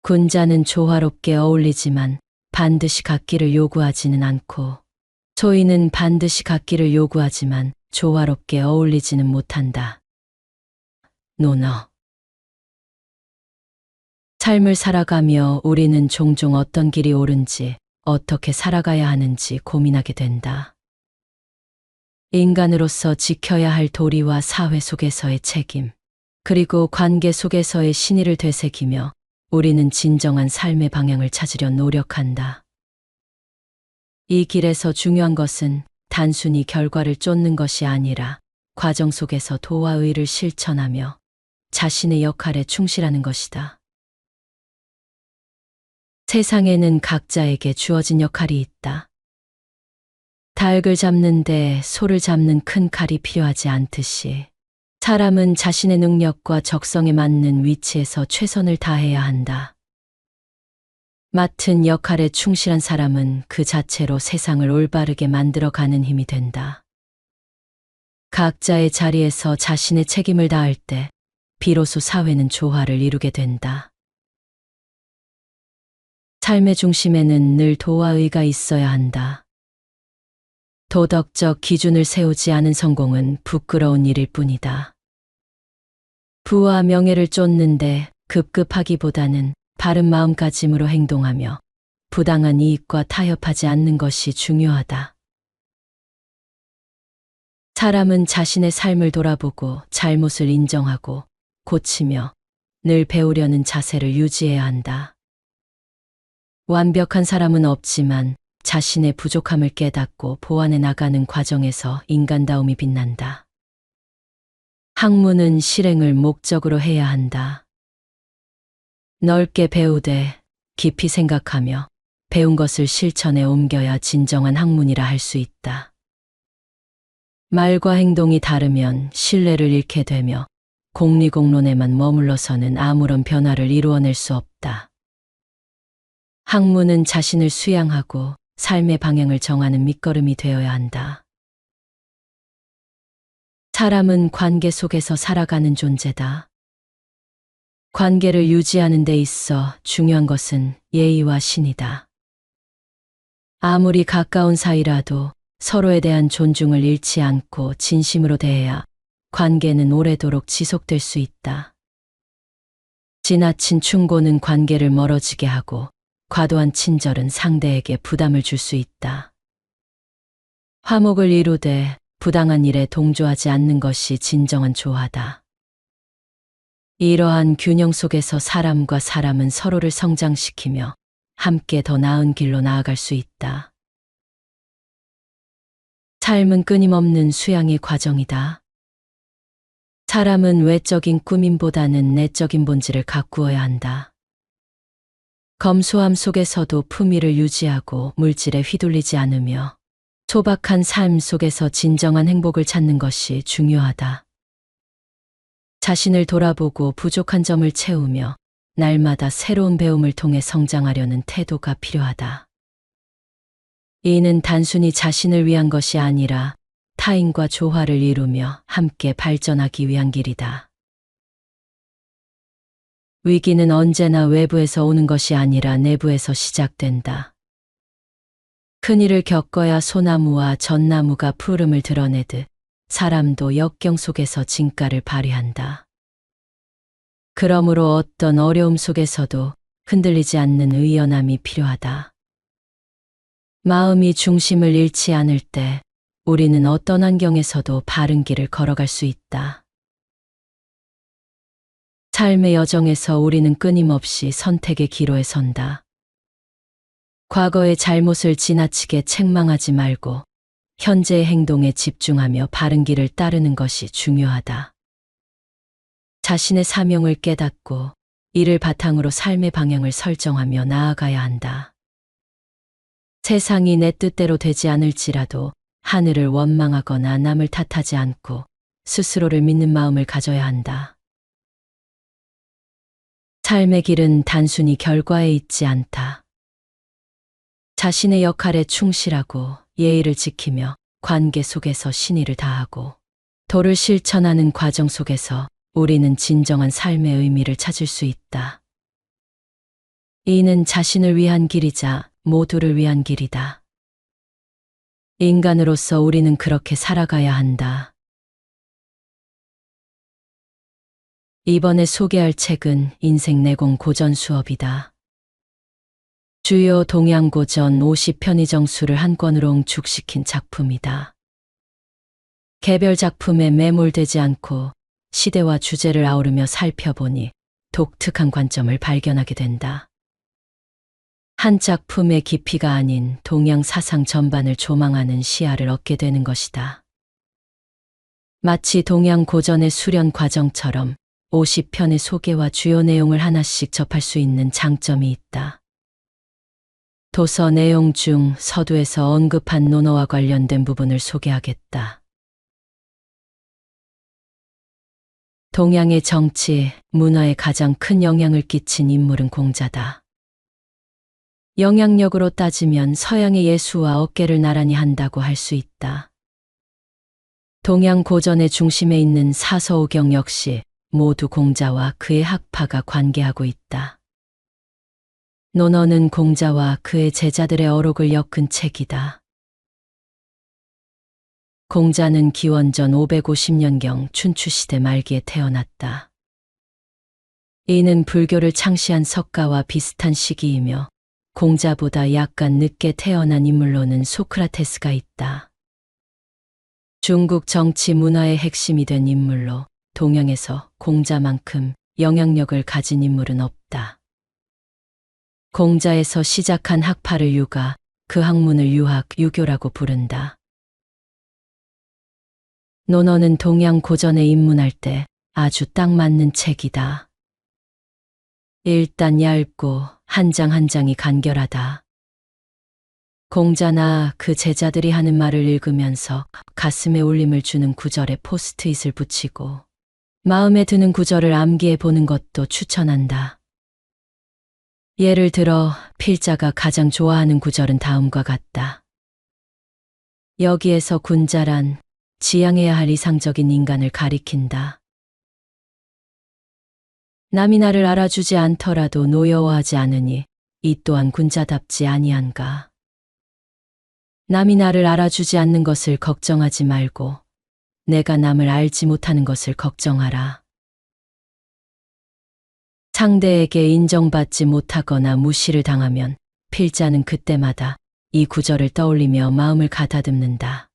군자는 조화롭게 어울리지만 반드시 같기를 요구하지는 않고, 소인은 반드시 같기를 요구하지만 조화롭게 어울리지는 못한다. 논어. 삶을 살아가며 우리는 종종 어떤 길이 옳은지, 어떻게 살아가야 하는지 고민하게 된다. 인간으로서 지켜야 할 도리와 사회 속에서의 책임, 그리고 관계 속에서의 신의를 되새기며 우리는 진정한 삶의 방향을 찾으려 노력한다. 이 길에서 중요한 것은 단순히 결과를 쫓는 것이 아니라 과정 속에서 도와 의를 실천하며 자신의 역할에 충실하는 것이다. 세상에는 각자에게 주어진 역할이 있다. 닭을 잡는데 소를 잡는 큰 칼이 필요하지 않듯이 사람은 자신의 능력과 적성에 맞는 위치에서 최선을 다해야 한다. 맡은 역할에 충실한 사람은 그 자체로 세상을 올바르게 만들어가는 힘이 된다. 각자의 자리에서 자신의 책임을 다할 때 비로소 사회는 조화를 이루게 된다. 삶의 중심에는 늘 도와 의가 있어야 한다. 도덕적 기준을 세우지 않은 성공은 부끄러운 일일 뿐이다. 부와 명예를 쫓는데 급급하기보다는 바른 마음가짐으로 행동하며 부당한 이익과 타협하지 않는 것이 중요하다. 사람은 자신의 삶을 돌아보고 잘못을 인정하고 고치며 늘 배우려는 자세를 유지해야 한다. 완벽한 사람은 없지만 자신의 부족함을 깨닫고 보완해 나가는 과정에서 인간다움이 빛난다. 학문은 실행을 목적으로 해야 한다. 넓게 배우되 깊이 생각하며 배운 것을 실천에 옮겨야 진정한 학문이라 할 수 있다. 말과 행동이 다르면 신뢰를 잃게 되며 공리공론에만 머물러서는 아무런 변화를 이루어낼 수 없다. 학문은 자신을 수양하고 삶의 방향을 정하는 밑거름이 되어야 한다. 사람은 관계 속에서 살아가는 존재다. 관계를 유지하는 데 있어 중요한 것은 예의와 신이다. 아무리 가까운 사이라도 서로에 대한 존중을 잃지 않고 진심으로 대해야 관계는 오래도록 지속될 수 있다. 지나친 충고는 관계를 멀어지게 하고 과도한 친절은 상대에게 부담을 줄 수 있다. 화목을 이루되 부당한 일에 동조하지 않는 것이 진정한 조화다. 이러한 균형 속에서 사람과 사람은 서로를 성장시키며 함께 더 나은 길로 나아갈 수 있다. 삶은 끊임없는 수양의 과정이다. 사람은 외적인 꾸밈보다는 내적인 본질을 가꾸어야 한다. 검소함 속에서도 품위를 유지하고 물질에 휘둘리지 않으며 소박한 삶 속에서 진정한 행복을 찾는 것이 중요하다. 자신을 돌아보고 부족한 점을 채우며 날마다 새로운 배움을 통해 성장하려는 태도가 필요하다. 이는 단순히 자신을 위한 것이 아니라 타인과 조화를 이루며 함께 발전하기 위한 길이다. 위기는 언제나 외부에서 오는 것이 아니라 내부에서 시작된다. 큰일을 겪어야 소나무와 전나무가 푸름을 드러내듯 사람도 역경 속에서 진가를 발휘한다. 그러므로 어떤 어려움 속에서도 흔들리지 않는 의연함이 필요하다. 마음이 중심을 잃지 않을 때 우리는 어떤 환경에서도 바른 길을 걸어갈 수 있다. 삶의 여정에서 우리는 끊임없이 선택의 기로에 선다. 과거의 잘못을 지나치게 책망하지 말고 현재의 행동에 집중하며 바른 길을 따르는 것이 중요하다. 자신의 사명을 깨닫고 이를 바탕으로 삶의 방향을 설정하며 나아가야 한다. 세상이 내 뜻대로 되지 않을지라도 하늘을 원망하거나 남을 탓하지 않고 스스로를 믿는 마음을 가져야 한다. 삶의 길은 단순히 결과에 있지 않다. 자신의 역할에 충실하고 예의를 지키며 관계 속에서 신의를 다하고 도를 실천하는 과정 속에서 우리는 진정한 삶의 의미를 찾을 수 있다. 이는 자신을 위한 길이자 모두를 위한 길이다. 인간으로서 우리는 그렇게 살아가야 한다. 이번에 소개할 책은 인생 내공 고전 수업이다. 주요 동양 고전 50편의 정수를 한 권으로 응축시킨 작품이다. 개별 작품에 매몰되지 않고 시대와 주제를 아우르며 살펴보니 독특한 관점을 발견하게 된다. 한 작품의 깊이가 아닌 동양 사상 전반을 조망하는 시야를 얻게 되는 것이다. 마치 동양 고전의 수련 과정처럼 50편의 소개와 주요 내용을 하나씩 접할 수 있는 장점이 있다. 도서 내용 중 서두에서 언급한 논어와 관련된 부분을 소개하겠다. 동양의 정치, 문화에 가장 큰 영향을 끼친 인물은 공자다. 영향력으로 따지면 서양의 예수와 어깨를 나란히 한다고 할 수 있다. 동양 고전의 중심에 있는 사서오경 역시 모두 공자와 그의 학파가 관계하고 있다. 논어는 공자와 그의 제자들의 어록을 엮은 책이다. 공자는 기원전 550년경 춘추시대 말기에 태어났다. 이는 불교를 창시한 석가와 비슷한 시기이며 공자보다 약간 늦게 태어난 인물로는 소크라테스가 있다. 중국 정치 문화의 핵심이 된 인물로 동양에서 공자만큼 영향력을 가진 인물은 없다. 공자에서 시작한 학파를 유가, 그 학문을 유학, 유교라고 부른다. 논어는 동양 고전에 입문할 때 아주 딱 맞는 책이다. 일단 얇고 한 장 한 장이 간결하다. 공자나 그 제자들이 하는 말을 읽으면서 가슴에 울림을 주는 구절에 포스트잇을 붙이고 마음에 드는 구절을 암기해 보는 것도 추천한다. 예를 들어 필자가 가장 좋아하는 구절은 다음과 같다. 여기에서 군자란 지향해야 할 이상적인 인간을 가리킨다. 남이 나를 알아주지 않더라도 노여워하지 않으니 이 또한 군자답지 아니한가. 남이 나를 알아주지 않는 것을 걱정하지 말고 내가 남을 알지 못하는 것을 걱정하라. 상대에게 인정받지 못하거나 무시를 당하면 필자는 그때마다 이 구절을 떠올리며 마음을 가다듬는다.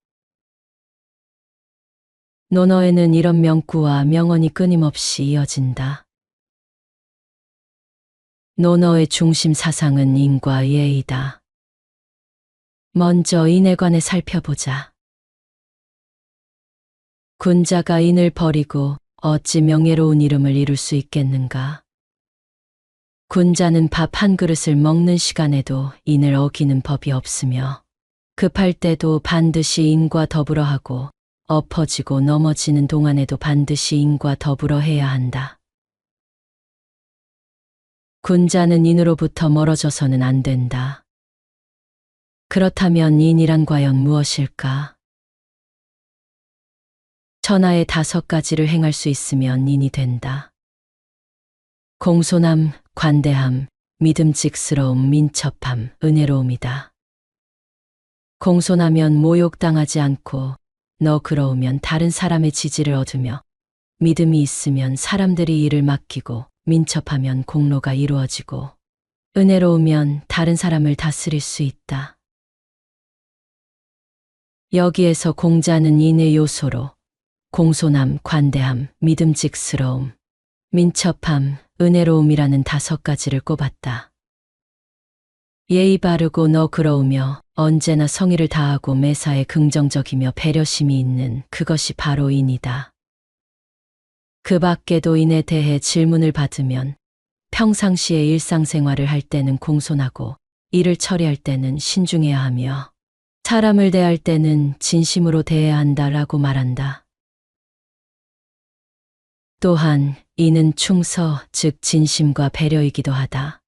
논어에는 이런 명구와 명언이 끊임없이 이어진다. 논어의 중심 사상은 인과 예의다. 먼저 인에 관해 살펴보자. 군자가 인을 버리고 어찌 명예로운 이름을 이룰 수 있겠는가? 군자는 밥 한 그릇을 먹는 시간에도 인을 어기는 법이 없으며 급할 때도 반드시 인과 더불어 하고 엎어지고 넘어지는 동안에도 반드시 인과 더불어 해야 한다. 군자는 인으로부터 멀어져서는 안 된다. 그렇다면 인이란 과연 무엇일까? 천하의 5가지를 행할 수 있으면 인이 된다. 공손함, 관대함, 믿음직스러움, 민첩함, 은혜로움이다. 공손하면 모욕당하지 않고 너그러우면 다른 사람의 지지를 얻으며 믿음이 있으면 사람들이 일을 맡기고 민첩하면 공로가 이루어지고 은혜로우면 다른 사람을 다스릴 수 있다. 여기에서 공자는 인의 요소로 공손함, 관대함, 믿음직스러움, 민첩함, 은혜로움이라는 5가지를 꼽았다. 예의 바르고 너그러우며 언제나 성의를 다하고 매사에 긍정적이며 배려심이 있는 그것이 바로 인이다. 그 밖에도 인에 대해 질문을 받으면 평상시에 일상생활을 할 때는 공손하고 일을 처리할 때는 신중해야 하며 사람을 대할 때는 진심으로 대해야 한다라고 말한다. 또한 인은 충서, 즉 진심과 배려이기도 하다.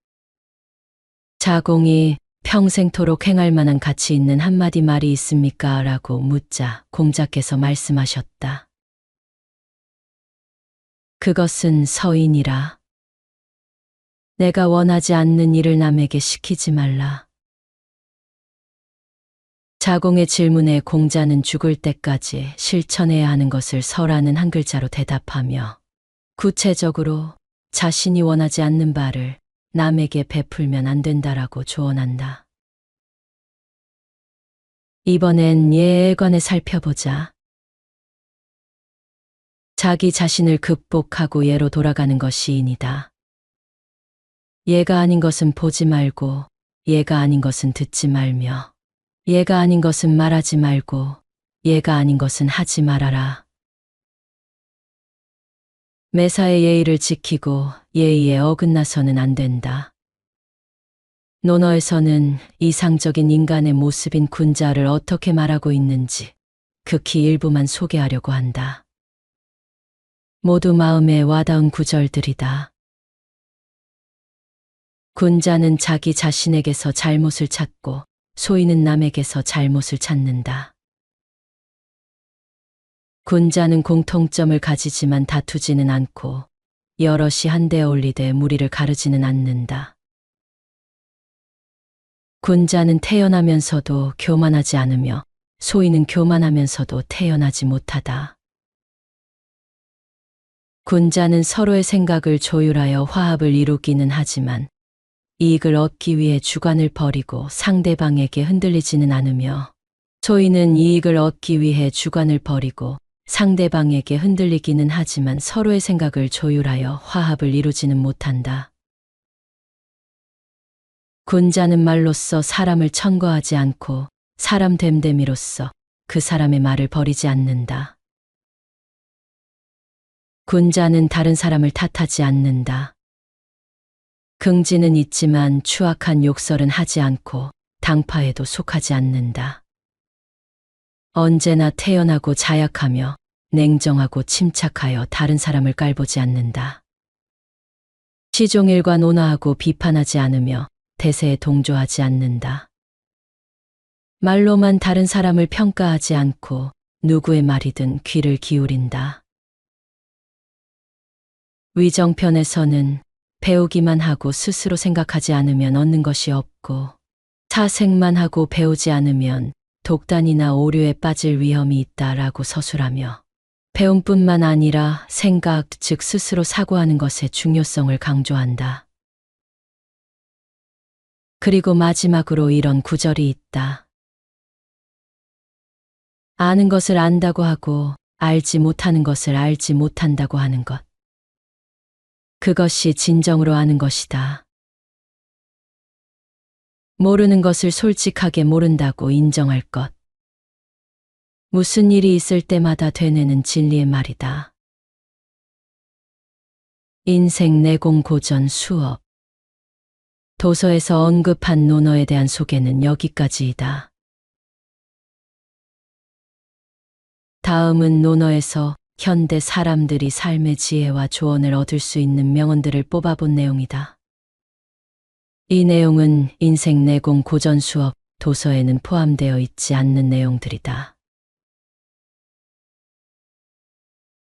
자공이 평생토록 행할 만한 가치 있는 한마디 말이 있습니까? 라고 묻자 공자께서 말씀하셨다. 그것은 서인이라. 내가 원하지 않는 일을 남에게 시키지 말라. 자공의 질문에 공자는 죽을 때까지 실천해야 하는 것을 서라는 한 글자로 대답하며 구체적으로 자신이 원하지 않는 바를 남에게 베풀면 안 된다라고 조언한다. 이번엔 예에 관해 살펴보자. 자기 자신을 극복하고 예로 돌아가는 것이 인이다. 예가 아닌 것은 보지 말고, 예가 아닌 것은 듣지 말며, 예가 아닌 것은 말하지 말고, 예가 아닌 것은 하지 말아라. 매사의 예의를 지키고 예의에 어긋나서는 안 된다. 논어에서는 이상적인 인간의 모습인 군자를 어떻게 말하고 있는지 극히 일부만 소개하려고 한다. 모두 마음에 와닿은 구절들이다. 군자는 자기 자신에게서 잘못을 찾고 소인은 남에게서 잘못을 찾는다. 군자는 공통점을 가지지만 다투지는 않고 여럿이 한데 어울리되 무리를 가르지는 않는다. 군자는 태연하면서도 교만하지 않으며 소인은 교만하면서도 태연하지 못하다. 군자는 서로의 생각을 조율하여 화합을 이루기는 하지만 이익을 얻기 위해 주관을 버리고 상대방에게 흔들리지는 않으며 소인은 이익을 얻기 위해 주관을 버리고 상대방에게 흔들리기는 하지만 서로의 생각을 조율하여 화합을 이루지는 못한다. 군자는 말로써 사람을 천거하지 않고 사람 됨됨이로써 그 사람의 말을 버리지 않는다. 군자는 다른 사람을 탓하지 않는다. 긍지는 있지만 추악한 욕설은 하지 않고 당파에도 속하지 않는다. 언제나 태연하고 자약하며 냉정하고 침착하여 다른 사람을 깔보지 않는다. 시종일관 온화하고 비판하지 않으며 대세에 동조하지 않는다. 말로만 다른 사람을 평가하지 않고 누구의 말이든 귀를 기울인다. 위정편에서는 배우기만 하고 스스로 생각하지 않으면 얻는 것이 없고 사색만 하고 배우지 않으면 독단이나 오류에 빠질 위험이 있다라고 서술하며 배움뿐만 아니라 생각, 즉 스스로 사고하는 것의 중요성을 강조한다. 그리고 마지막으로 이런 구절이 있다. 아는 것을 안다고 하고 알지 못하는 것을 알지 못한다고 하는 것. 그것이 진정으로 아는 것이다. 모르는 것을 솔직하게 모른다고 인정할 것. 무슨 일이 있을 때마다 되뇌는 진리의 말이다. 인생 내공 고전 수업. 도서에서 언급한 논어에 대한 소개는 여기까지이다. 다음은 논어에서 현대 사람들이 삶의 지혜와 조언을 얻을 수 있는 명언들을 뽑아본 내용이다. 이 내용은 인생 내공 고전 수업 도서에는 포함되어 있지 않는 내용들이다.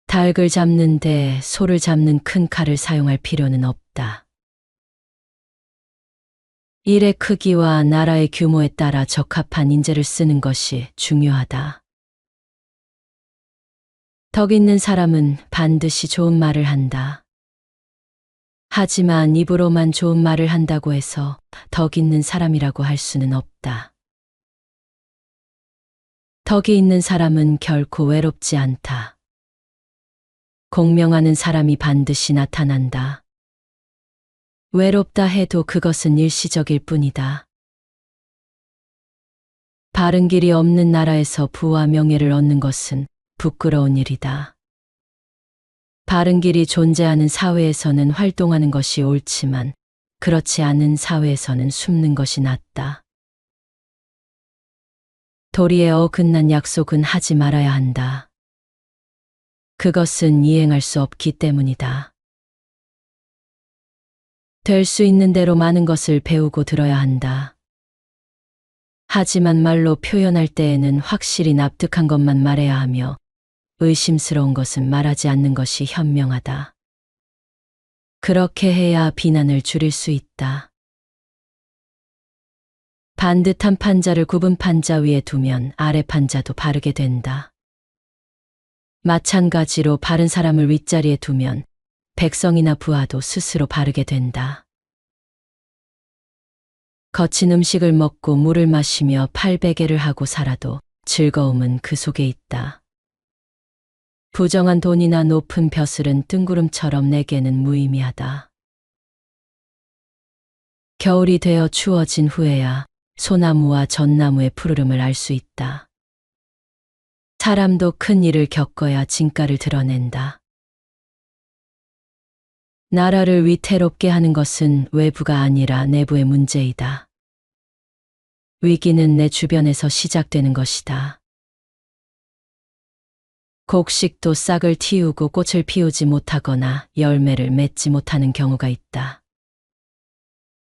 닭을 잡는데 소를 잡는 큰 칼을 사용할 필요는 없다. 일의 크기와 나라의 규모에 따라 적합한 인재를 쓰는 것이 중요하다. 덕 있는 사람은 반드시 좋은 말을 한다. 하지만 입으로만 좋은 말을 한다고 해서 덕 있는 사람이라고 할 수는 없다. 덕이 있는 사람은 결코 외롭지 않다. 공명하는 사람이 반드시 나타난다. 외롭다 해도 그것은 일시적일 뿐이다. 바른 길이 없는 나라에서 부와 명예를 얻는 것은 부끄러운 일이다. 바른 길이 존재하는 사회에서는 활동하는 것이 옳지만 그렇지 않은 사회에서는 숨는 것이 낫다. 도리에 어긋난 약속은 하지 말아야 한다. 그것은 이행할 수 없기 때문이다. 될 수 있는 대로 많은 것을 배우고 들어야 한다. 하지만 말로 표현할 때에는 확실히 납득한 것만 말해야 하며 의심스러운 것은 말하지 않는 것이 현명하다. 그렇게 해야 비난을 줄일 수 있다. 반듯한 판자를 굽은 판자 위에 두면 아래 판자도 바르게 된다. 마찬가지로 바른 사람을 윗자리에 두면 백성이나 부하도 스스로 바르게 된다. 거친 음식을 먹고 물을 마시며 팔베개를 하고 살아도 즐거움은 그 속에 있다. 부정한 돈이나 높은 벼슬은 뜬구름처럼 내게는 무의미하다. 겨울이 되어 추워진 후에야 소나무와 전나무의 푸르름을 알 수 있다. 사람도 큰 일을 겪어야 진가를 드러낸다. 나라를 위태롭게 하는 것은 외부가 아니라 내부의 문제이다. 위기는 내 주변에서 시작되는 것이다. 곡식도 싹을 틔우고 꽃을 피우지 못하거나 열매를 맺지 못하는 경우가 있다.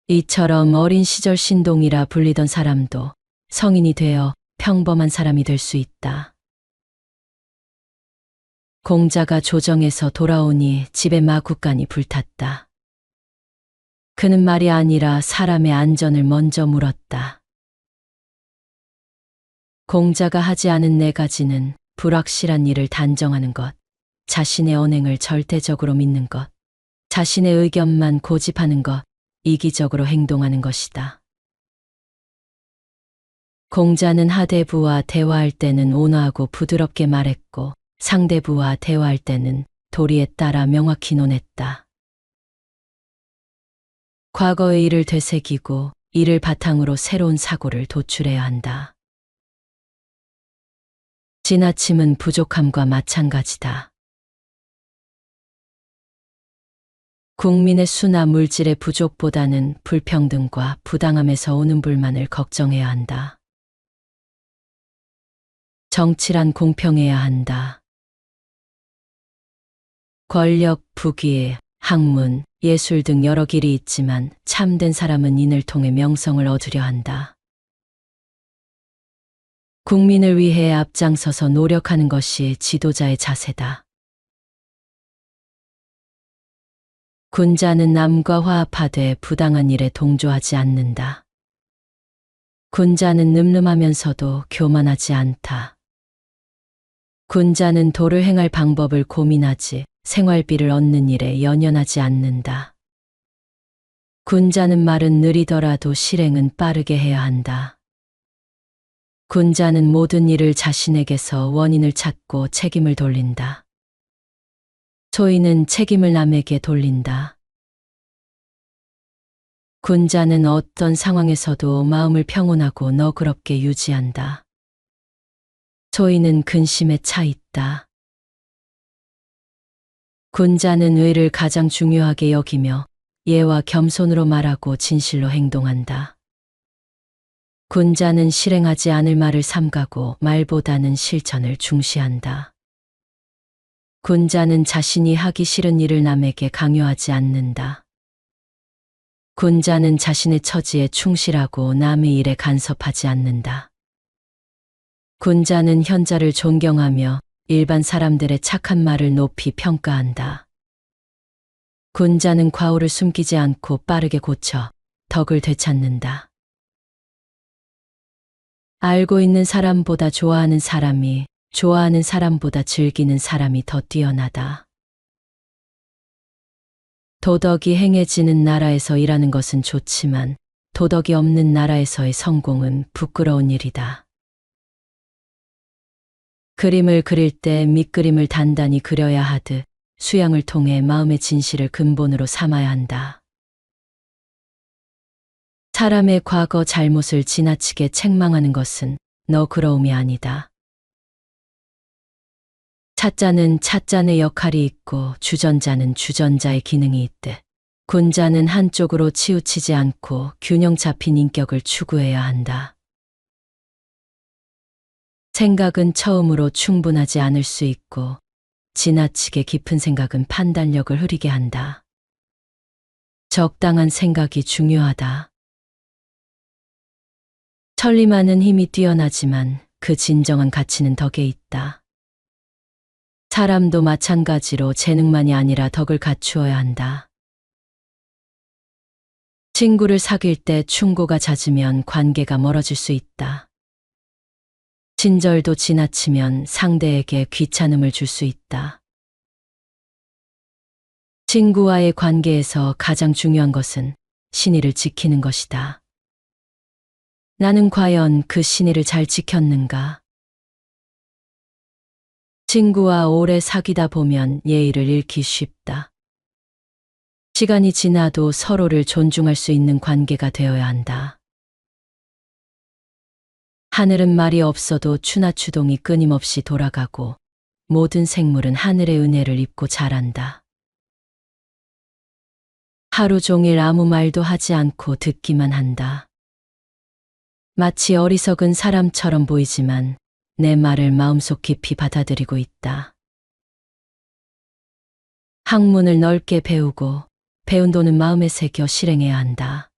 이처럼 어린 시절 신동이라 불리던 사람도 성인이 되어 평범한 사람이 될 수 있다. 공자가 조정에서 돌아오니 집에 마구간이 불탔다. 그는 말이 아니라 사람의 안전을 먼저 물었다. 공자가 하지 않은 네 가지는 불확실한 일을 단정하는 것, 자신의 언행을 절대적으로 믿는 것, 자신의 의견만 고집하는 것, 이기적으로 행동하는 것이다. 공자는 하대부와 대화할 때는 온화하고 부드럽게 말했고 상대부와 대화할 때는 도리에 따라 명확히 논했다. 과거의 일을 되새기고 이를 바탕으로 새로운 사고를 도출해야 한다. 지나침은 부족함과 마찬가지다. 국민의 수나 물질의 부족보다는 불평등과 부당함에서 오는 불만을 걱정해야 한다. 정치란 공평해야 한다. 권력, 부귀, 학문, 예술 등 여러 길이 있지만 참된 사람은 인을 통해 명성을 얻으려 한다. 국민을 위해 앞장서서 노력하는 것이 지도자의 자세다. 군자는 남과 화합하되 부당한 일에 동조하지 않는다. 군자는 늠름하면서도 교만하지 않다. 군자는 도를 행할 방법을 고민하지 생활비를 얻는 일에 연연하지 않는다. 군자는 말은 느리더라도 실행은 빠르게 해야 한다. 군자는 모든 일을 자신에게서 원인을 찾고 책임을 돌린다. 소인은 책임을 남에게 돌린다. 군자는 어떤 상황에서도 마음을 평온하고 너그럽게 유지한다. 소인은 근심에 차 있다. 군자는 의를 가장 중요하게 여기며 예와 겸손으로 말하고 진실로 행동한다. 군자는 실행하지 않을 말을 삼가고 말보다는 실천을 중시한다. 군자는 자신이 하기 싫은 일을 남에게 강요하지 않는다. 군자는 자신의 처지에 충실하고 남의 일에 간섭하지 않는다. 군자는 현자를 존경하며 일반 사람들의 착한 말을 높이 평가한다. 군자는 과오를 숨기지 않고 빠르게 고쳐 덕을 되찾는다. 알고 있는 사람보다 좋아하는 사람이 좋아하는 사람보다 즐기는 사람이 더 뛰어나다. 도덕이 행해지는 나라에서 일하는 것은 좋지만 도덕이 없는 나라에서의 성공은 부끄러운 일이다. 그림을 그릴 때 밑그림을 단단히 그려야 하듯 수양을 통해 마음의 진실을 근본으로 삼아야 한다. 사람의 과거 잘못을 지나치게 책망하는 것은 너그러움이 아니다. 차자는 차자의 역할이 있고 주전자는 주전자의 기능이 있듯 군자는 한쪽으로 치우치지 않고 균형 잡힌 인격을 추구해야 한다. 생각은 처음으로 충분하지 않을 수 있고 지나치게 깊은 생각은 판단력을 흐리게 한다. 적당한 생각이 중요하다. 천리많은 힘이 뛰어나지만 그 진정한 가치는 덕에 있다. 사람도 마찬가지로 재능만이 아니라 덕을 갖추어야 한다. 친구를 사귈 때 충고가 잦으면 관계가 멀어질 수 있다. 친절도 지나치면 상대에게 귀찮음을 줄 수 있다. 친구와의 관계에서 가장 중요한 것은 신의를 지키는 것이다. 나는 과연 그 신의를 잘 지켰는가? 친구와 오래 사귀다 보면 예의를 잃기 쉽다. 시간이 지나도 서로를 존중할 수 있는 관계가 되어야 한다. 하늘은 말이 없어도 추나추동이 끊임없이 돌아가고 모든 생물은 하늘의 은혜를 입고 자란다. 하루 종일 아무 말도 하지 않고 듣기만 한다. 마치 어리석은 사람처럼 보이지만 내 말을 마음속 깊이 받아들이고 있다. 학문을 넓게 배우고 배운 돈은 마음에 새겨 실행해야 한다.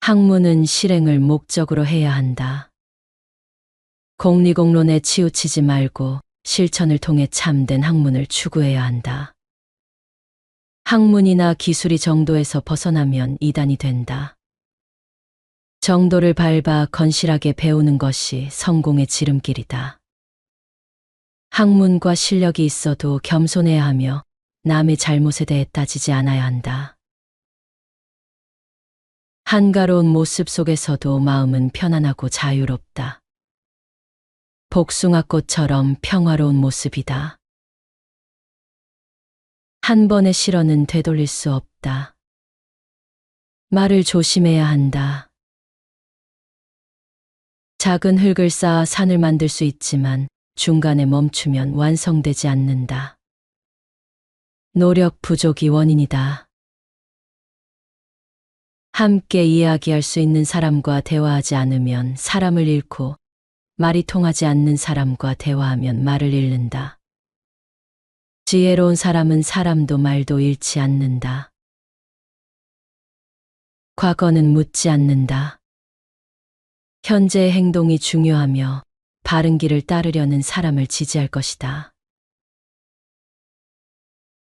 학문은 실행을 목적으로 해야 한다. 공리공론에 치우치지 말고 실천을 통해 참된 학문을 추구해야 한다. 학문이나 기술이 정도에서 벗어나면 이단이 된다. 정도를 밟아 건실하게 배우는 것이 성공의 지름길이다. 학문과 실력이 있어도 겸손해야 하며 남의 잘못에 대해 따지지 않아야 한다. 한가로운 모습 속에서도 마음은 편안하고 자유롭다. 복숭아꽃처럼 평화로운 모습이다. 한 번의 실언은 되돌릴 수 없다. 말을 조심해야 한다. 작은 흙을 쌓아 산을 만들 수 있지만 중간에 멈추면 완성되지 않는다. 노력 부족이 원인이다. 함께 이야기할 수 있는 사람과 대화하지 않으면 사람을 잃고 말이 통하지 않는 사람과 대화하면 말을 잃는다. 지혜로운 사람은 사람도 말도 잃지 않는다. 과거는 묻지 않는다. 현재의 행동이 중요하며 바른 길을 따르려는 사람을 지지할 것이다.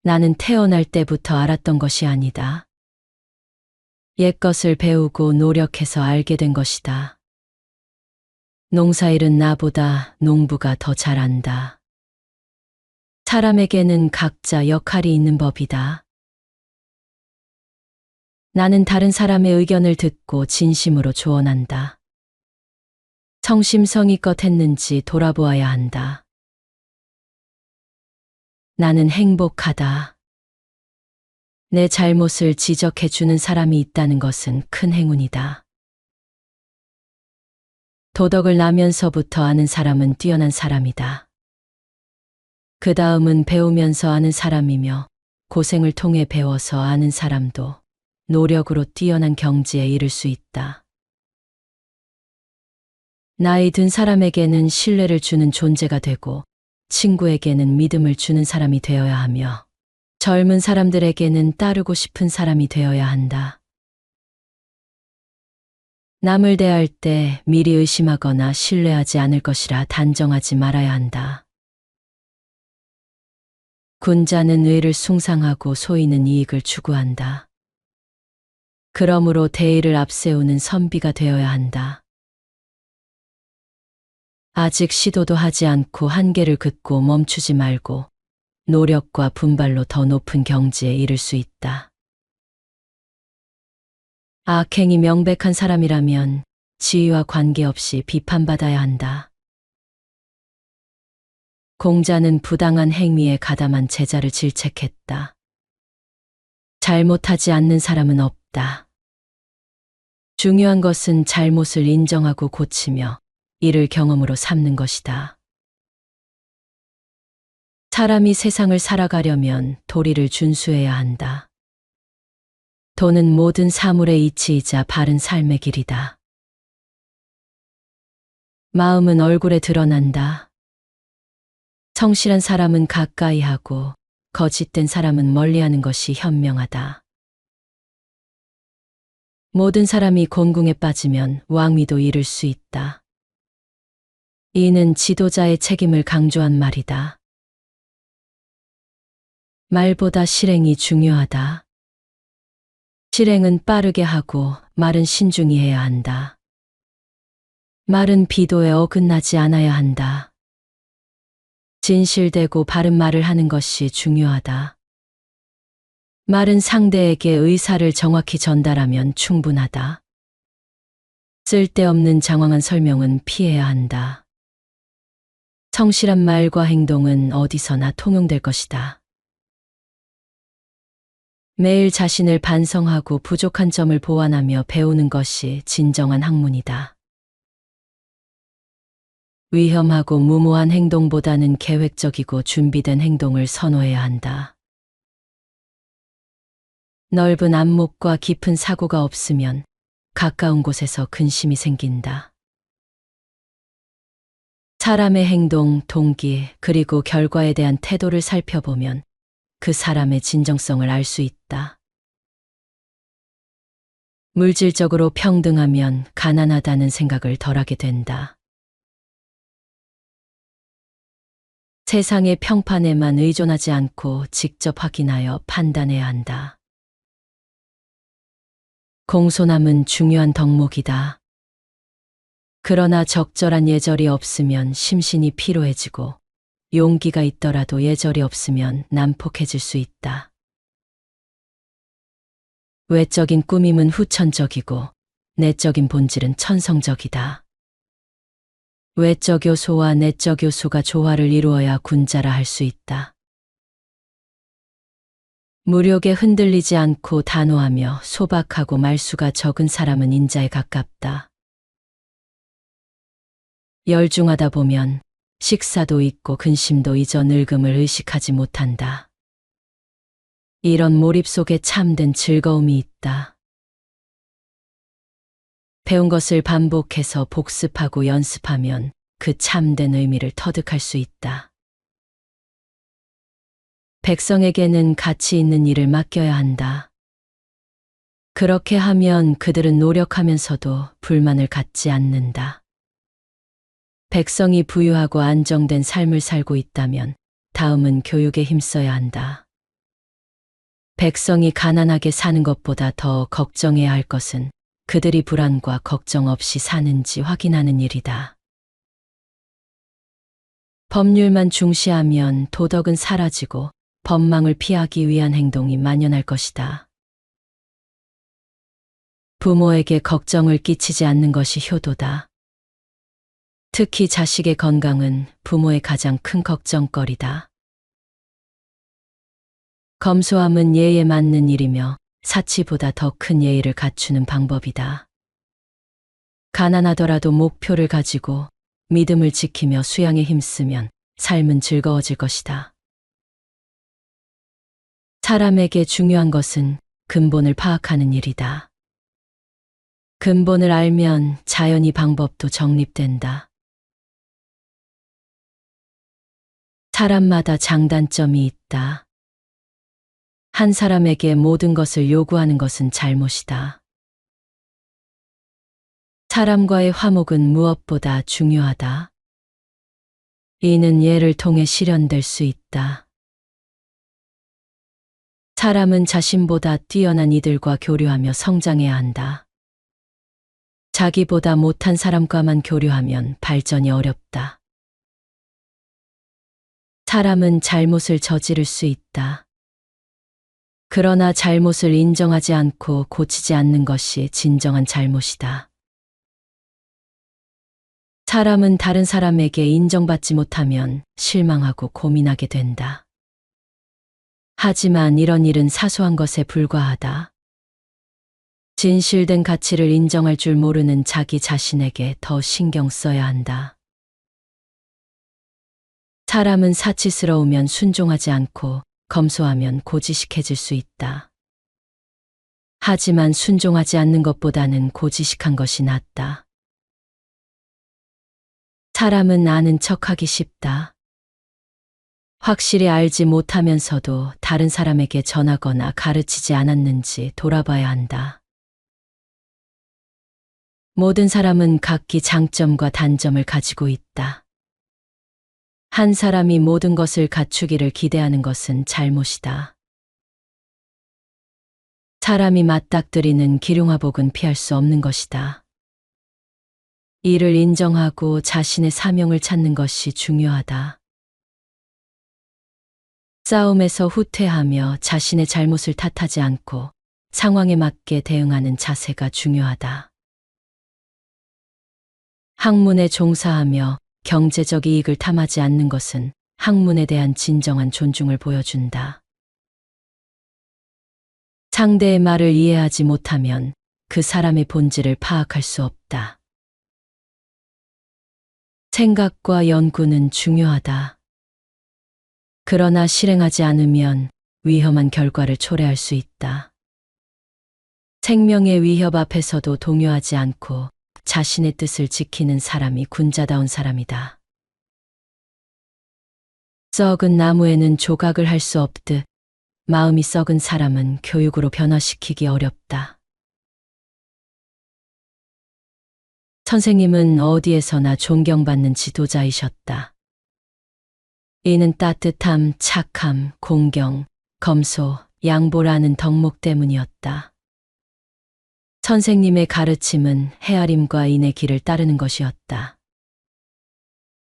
나는 태어날 때부터 알았던 것이 아니다. 옛것을 배우고 노력해서 알게 된 것이다. 농사일은 나보다 농부가 더 잘한다. 사람에게는 각자 역할이 있는 법이다. 나는 다른 사람의 의견을 듣고 진심으로 조언한다. 성심성의껏 했는지 돌아보아야 한다. 나는 행복하다. 내 잘못을 지적해 주는 사람이 있다는 것은 큰 행운이다. 도덕을 나면서부터 아는 사람은 뛰어난 사람이다. 그 다음은 배우면서 아는 사람이며 고생을 통해 배워서 아는 사람도 노력으로 뛰어난 경지에 이를 수 있다. 나이 든 사람에게는 신뢰를 주는 존재가 되고 친구에게는 믿음을 주는 사람이 되어야 하며 젊은 사람들에게는 따르고 싶은 사람이 되어야 한다. 남을 대할 때 미리 의심하거나 신뢰하지 않을 것이라 단정하지 말아야 한다. 군자는 의를 숭상하고 소인은 이익을 추구한다. 그러므로 대의를 앞세우는 선비가 되어야 한다. 아직 시도도 하지 않고 한계를 긋고 멈추지 말고 노력과 분발로 더 높은 경지에 이를 수 있다. 악행이 명백한 사람이라면 지위와 관계없이 비판받아야 한다. 공자는 부당한 행위에 가담한 제자를 질책했다. 잘못하지 않는 사람은 없다. 중요한 것은 잘못을 인정하고 고치며 이를 경험으로 삼는 것이다. 사람이 세상을 살아가려면 도리를 준수해야 한다. 도는 모든 사물의 이치이자 바른 삶의 길이다. 마음은 얼굴에 드러난다. 성실한 사람은 가까이 하고 거짓된 사람은 멀리하는 것이 현명하다. 모든 사람이 곤궁에 빠지면 왕위도 잃을 수 있다. 이는 지도자의 책임을 강조한 말이다. 말보다 실행이 중요하다. 실행은 빠르게 하고 말은 신중히 해야 한다. 말은 비도에 어긋나지 않아야 한다. 진실되고 바른 말을 하는 것이 중요하다. 말은 상대에게 의사를 정확히 전달하면 충분하다. 쓸데없는 장황한 설명은 피해야 한다. 성실한 말과 행동은 어디서나 통용될 것이다. 매일 자신을 반성하고 부족한 점을 보완하며 배우는 것이 진정한 학문이다. 위험하고 무모한 행동보다는 계획적이고 준비된 행동을 선호해야 한다. 넓은 안목과 깊은 사고가 없으면 가까운 곳에서 근심이 생긴다. 사람의 행동, 동기, 그리고 결과에 대한 태도를 살펴보면 그 사람의 진정성을 알 수 있다. 물질적으로 평등하면 가난하다는 생각을 덜하게 된다. 세상의 평판에만 의존하지 않고 직접 확인하여 판단해야 한다. 공손함은 중요한 덕목이다. 그러나 적절한 예절이 없으면 심신이 피로해지고 용기가 있더라도 예절이 없으면 난폭해질 수 있다. 외적인 꾸밈은 후천적이고 내적인 본질은 천성적이다. 외적 요소와 내적 요소가 조화를 이루어야 군자라 할 수 있다. 무력에 흔들리지 않고 단호하며 소박하고 말수가 적은 사람은 인자에 가깝다. 열중하다 보면 식사도 잊고 근심도 잊어 늙음을 의식하지 못한다. 이런 몰입 속에 참된 즐거움이 있다. 배운 것을 반복해서 복습하고 연습하면 그 참된 의미를 터득할 수 있다. 백성에게는 가치 있는 일을 맡겨야 한다. 그렇게 하면 그들은 노력하면서도 불만을 갖지 않는다. 백성이 부유하고 안정된 삶을 살고 있다면 다음은 교육에 힘써야 한다. 백성이 가난하게 사는 것보다 더 걱정해야 할 것은 그들이 불안과 걱정 없이 사는지 확인하는 일이다. 법률만 중시하면 도덕은 사라지고 법망을 피하기 위한 행동이 만연할 것이다. 부모에게 걱정을 끼치지 않는 것이 효도다. 특히 자식의 건강은 부모의 가장 큰 걱정거리다. 검소함은 예에 맞는 일이며 사치보다 더 큰 예의를 갖추는 방법이다. 가난하더라도 목표를 가지고 믿음을 지키며 수양에 힘쓰면 삶은 즐거워질 것이다. 사람에게 중요한 것은 근본을 파악하는 일이다. 근본을 알면 자연히 방법도 정립된다. 사람마다 장단점이 있다. 한 사람에게 모든 것을 요구하는 것은 잘못이다. 사람과의 화목은 무엇보다 중요하다. 이는 예를 통해 실현될 수 있다. 사람은 자신보다 뛰어난 이들과 교류하며 성장해야 한다. 자기보다 못한 사람과만 교류하면 발전이 어렵다. 사람은 잘못을 저지를 수 있다. 그러나 잘못을 인정하지 않고 고치지 않는 것이 진정한 잘못이다. 사람은 다른 사람에게 인정받지 못하면 실망하고 고민하게 된다. 하지만 이런 일은 사소한 것에 불과하다. 진실된 가치를 인정할 줄 모르는 자기 자신에게 더 신경 써야 한다. 사람은 사치스러우면 순종하지 않고 검소하면 고지식해질 수 있다. 하지만 순종하지 않는 것보다는 고지식한 것이 낫다. 사람은 아는 척하기 쉽다. 확실히 알지 못하면서도 다른 사람에게 전하거나 가르치지 않았는지 돌아봐야 한다. 모든 사람은 각기 장점과 단점을 가지고 있다. 한 사람이 모든 것을 갖추기를 기대하는 것은 잘못이다. 사람이 맞닥뜨리는 기륭화복은 피할 수 없는 것이다. 이를 인정하고 자신의 사명을 찾는 것이 중요하다. 싸움에서 후퇴하며 자신의 잘못을 탓하지 않고 상황에 맞게 대응하는 자세가 중요하다. 학문에 종사하며 경제적 이익을 탐하지 않는 것은 학문에 대한 진정한 존중을 보여준다. 상대의 말을 이해하지 못하면 그 사람의 본질을 파악할 수 없다. 생각과 연구는 중요하다. 그러나 실행하지 않으면 위험한 결과를 초래할 수 있다. 생명의 위협 앞에서도 동요하지 않고 자신의 뜻을 지키는 사람이 군자다운 사람이다. 썩은 나무에는 조각을 할 수 없듯 마음이 썩은 사람은 교육으로 변화시키기 어렵다. 선생님은 어디에서나 존경받는 지도자이셨다. 이는 따뜻함, 착함, 공경, 검소, 양보라는 덕목 때문이었다. 선생님의 가르침은 헤아림과 인의 길을 따르는 것이었다.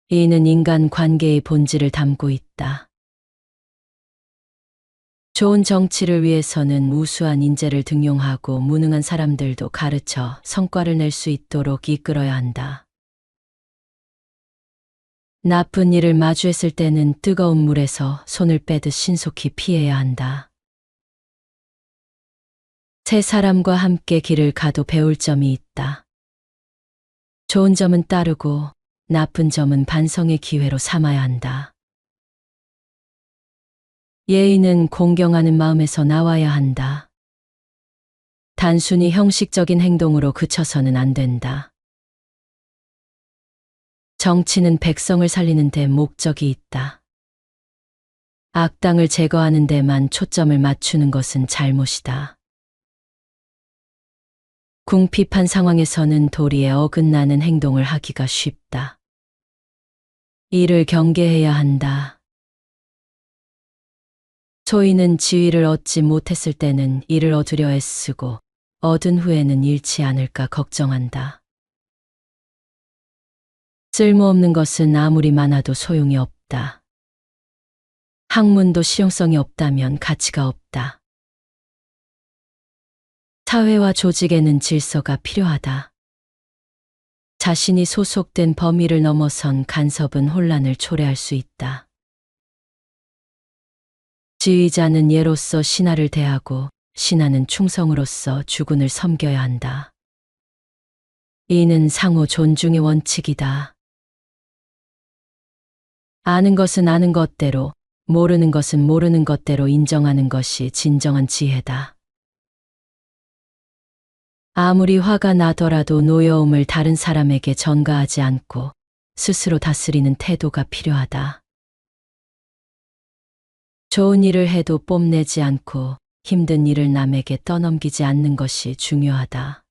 이는 인간 관계의 본질을 담고 있다. 좋은 정치를 위해서는 우수한 인재를 등용하고 무능한 사람들도 가르쳐 성과를 낼 수 있도록 이끌어야 한다. 나쁜 일을 마주했을 때는 뜨거운 물에서 손을 빼듯 신속히 피해야 한다. 새 사람과 함께 길을 가도 배울 점이 있다. 좋은 점은 따르고 나쁜 점은 반성의 기회로 삼아야 한다. 예의는 공경하는 마음에서 나와야 한다. 단순히 형식적인 행동으로 그쳐서는 안 된다. 정치는 백성을 살리는 데 목적이 있다. 악당을 제거하는 데만 초점을 맞추는 것은 잘못이다. 궁핍한 상황에서는 도리에 어긋나는 행동을 하기가 쉽다. 이를 경계해야 한다. 소인은 지위를 얻지 못했을 때는 이를 얻으려 애쓰고 얻은 후에는 잃지 않을까 걱정한다. 쓸모없는 것은 아무리 많아도 소용이 없다. 학문도 실용성이 없다면 가치가 없다. 사회와 조직에는 질서가 필요하다. 자신이 소속된 범위를 넘어선 간섭은 혼란을 초래할 수 있다. 지휘자는 예로서 신하를 대하고 신하는 충성으로서 주군을 섬겨야 한다. 이는 상호 존중의 원칙이다. 아는 것은 아는 것대로, 모르는 것은 모르는 것대로 인정하는 것이 진정한 지혜다. 아무리 화가 나더라도 노여움을 다른 사람에게 전가하지 않고 스스로 다스리는 태도가 필요하다. 좋은 일을 해도 뽐내지 않고 힘든 일을 남에게 떠넘기지 않는 것이 중요하다.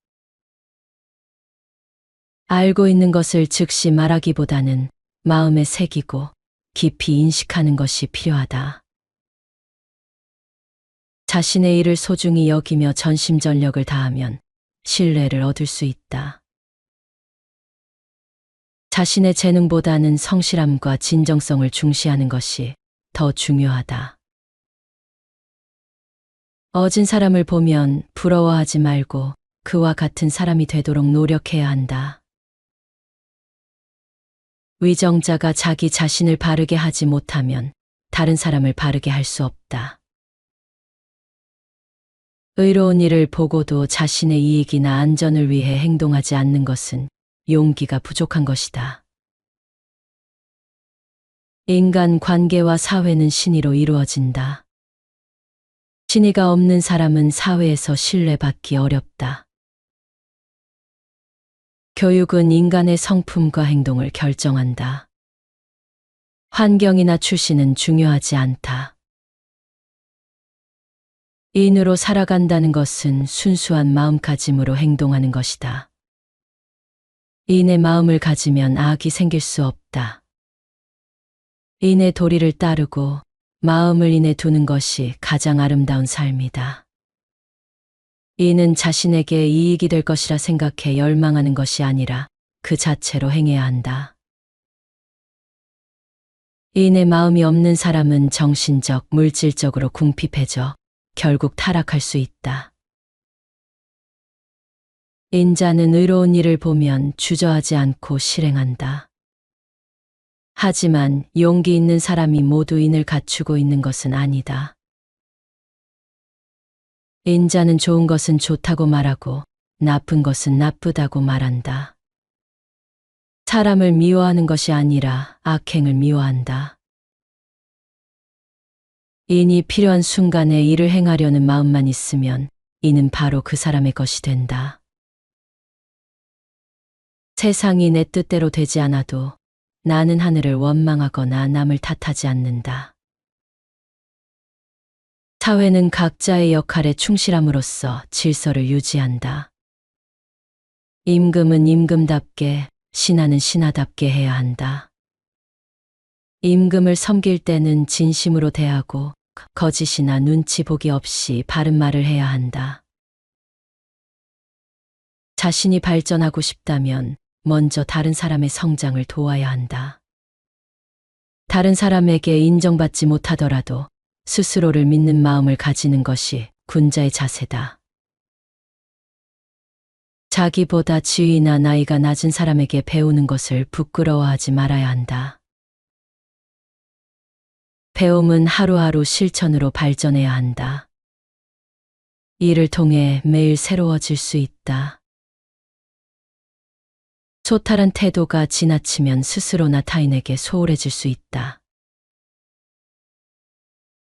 알고 있는 것을 즉시 말하기보다는 마음에 새기고 깊이 인식하는 것이 필요하다. 자신의 일을 소중히 여기며 전심전력을 다하면 신뢰를 얻을 수 있다. 자신의 재능보다는 성실함과 진정성을 중시하는 것이 더 중요하다. 어진 사람을 보면 부러워하지 말고 그와 같은 사람이 되도록 노력해야 한다. 위정자가 자기 자신을 바르게 하지 못하면 다른 사람을 바르게 할 수 없다. 의로운 일을 보고도 자신의 이익이나 안전을 위해 행동하지 않는 것은 용기가 부족한 것이다. 인간 관계와 사회는 신의로 이루어진다. 신의가 없는 사람은 사회에서 신뢰받기 어렵다. 교육은 인간의 성품과 행동을 결정한다. 환경이나 출신은 중요하지 않다. 인으로 살아간다는 것은 순수한 마음가짐으로 행동하는 것이다. 인의 마음을 가지면 악이 생길 수 없다. 인의 도리를 따르고 마음을 인에 두는 것이 가장 아름다운 삶이다. 이는 자신에게 이익이 될 것이라 생각해 열망하는 것이 아니라 그 자체로 행해야 한다. 인의 마음이 없는 사람은 정신적, 물질적으로 궁핍해져 결국 타락할 수 있다. 인자는 의로운 일을 보면 주저하지 않고 실행한다. 하지만 용기 있는 사람이 모두 인을 갖추고 있는 것은 아니다. 인자는 좋은 것은 좋다고 말하고 나쁜 것은 나쁘다고 말한다. 사람을 미워하는 것이 아니라 악행을 미워한다. 인이 필요한 순간에 일을 행하려는 마음만 있으면 이는 바로 그 사람의 것이 된다. 세상이 내 뜻대로 되지 않아도 나는 하늘을 원망하거나 남을 탓하지 않는다. 사회는 각자의 역할에 충실함으로써 질서를 유지한다. 임금은 임금답게, 신하는 신하답게 해야 한다. 임금을 섬길 때는 진심으로 대하고 거짓이나 눈치 보기 없이 바른 말을 해야 한다. 자신이 발전하고 싶다면 먼저 다른 사람의 성장을 도와야 한다. 다른 사람에게 인정받지 못하더라도 스스로를 믿는 마음을 가지는 것이 군자의 자세다. 자기보다 지위나 나이가 낮은 사람에게 배우는 것을 부끄러워하지 말아야 한다. 배움은 하루하루 실천으로 발전해야 한다. 이를 통해 매일 새로워질 수 있다. 소탈한 태도가 지나치면 스스로나 타인에게 소홀해질 수 있다.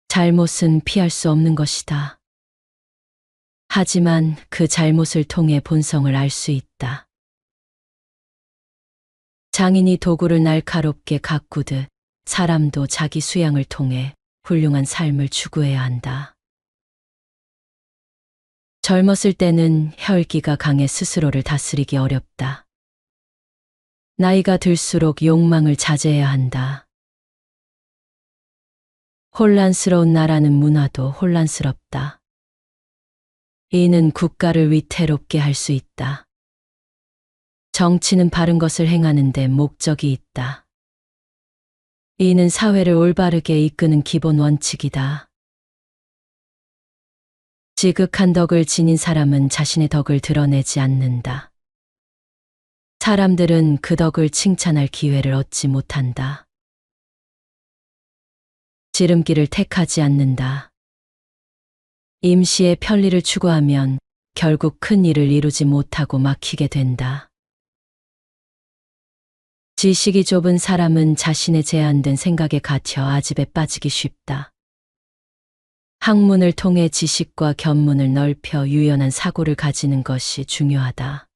잘못은 피할 수 없는 것이다. 하지만 그 잘못을 통해 본성을 알 수 있다. 장인이 도구를 날카롭게 가꾸듯 사람도 자기 수양을 통해 훌륭한 삶을 추구해야 한다. 젊었을 때는 혈기가 강해 스스로를 다스리기 어렵다. 나이가 들수록 욕망을 자제해야 한다. 혼란스러운 나라는 문화도 혼란스럽다. 이는 국가를 위태롭게 할 수 있다. 정치는 바른 것을 행하는 데 목적이 있다. 이는 사회를 올바르게 이끄는 기본 원칙이다. 지극한 덕을 지닌 사람은 자신의 덕을 드러내지 않는다. 사람들은 그 덕을 칭찬할 기회를 얻지 못한다. 지름길을 택하지 않는다. 임시의 편리를 추구하면 결국 큰 일을 이루지 못하고 막히게 된다. 지식이 좁은 사람은 자신의 제한된 생각에 갇혀 아집에 빠지기 쉽다. 학문을 통해 지식과 견문을 넓혀 유연한 사고를 가지는 것이 중요하다.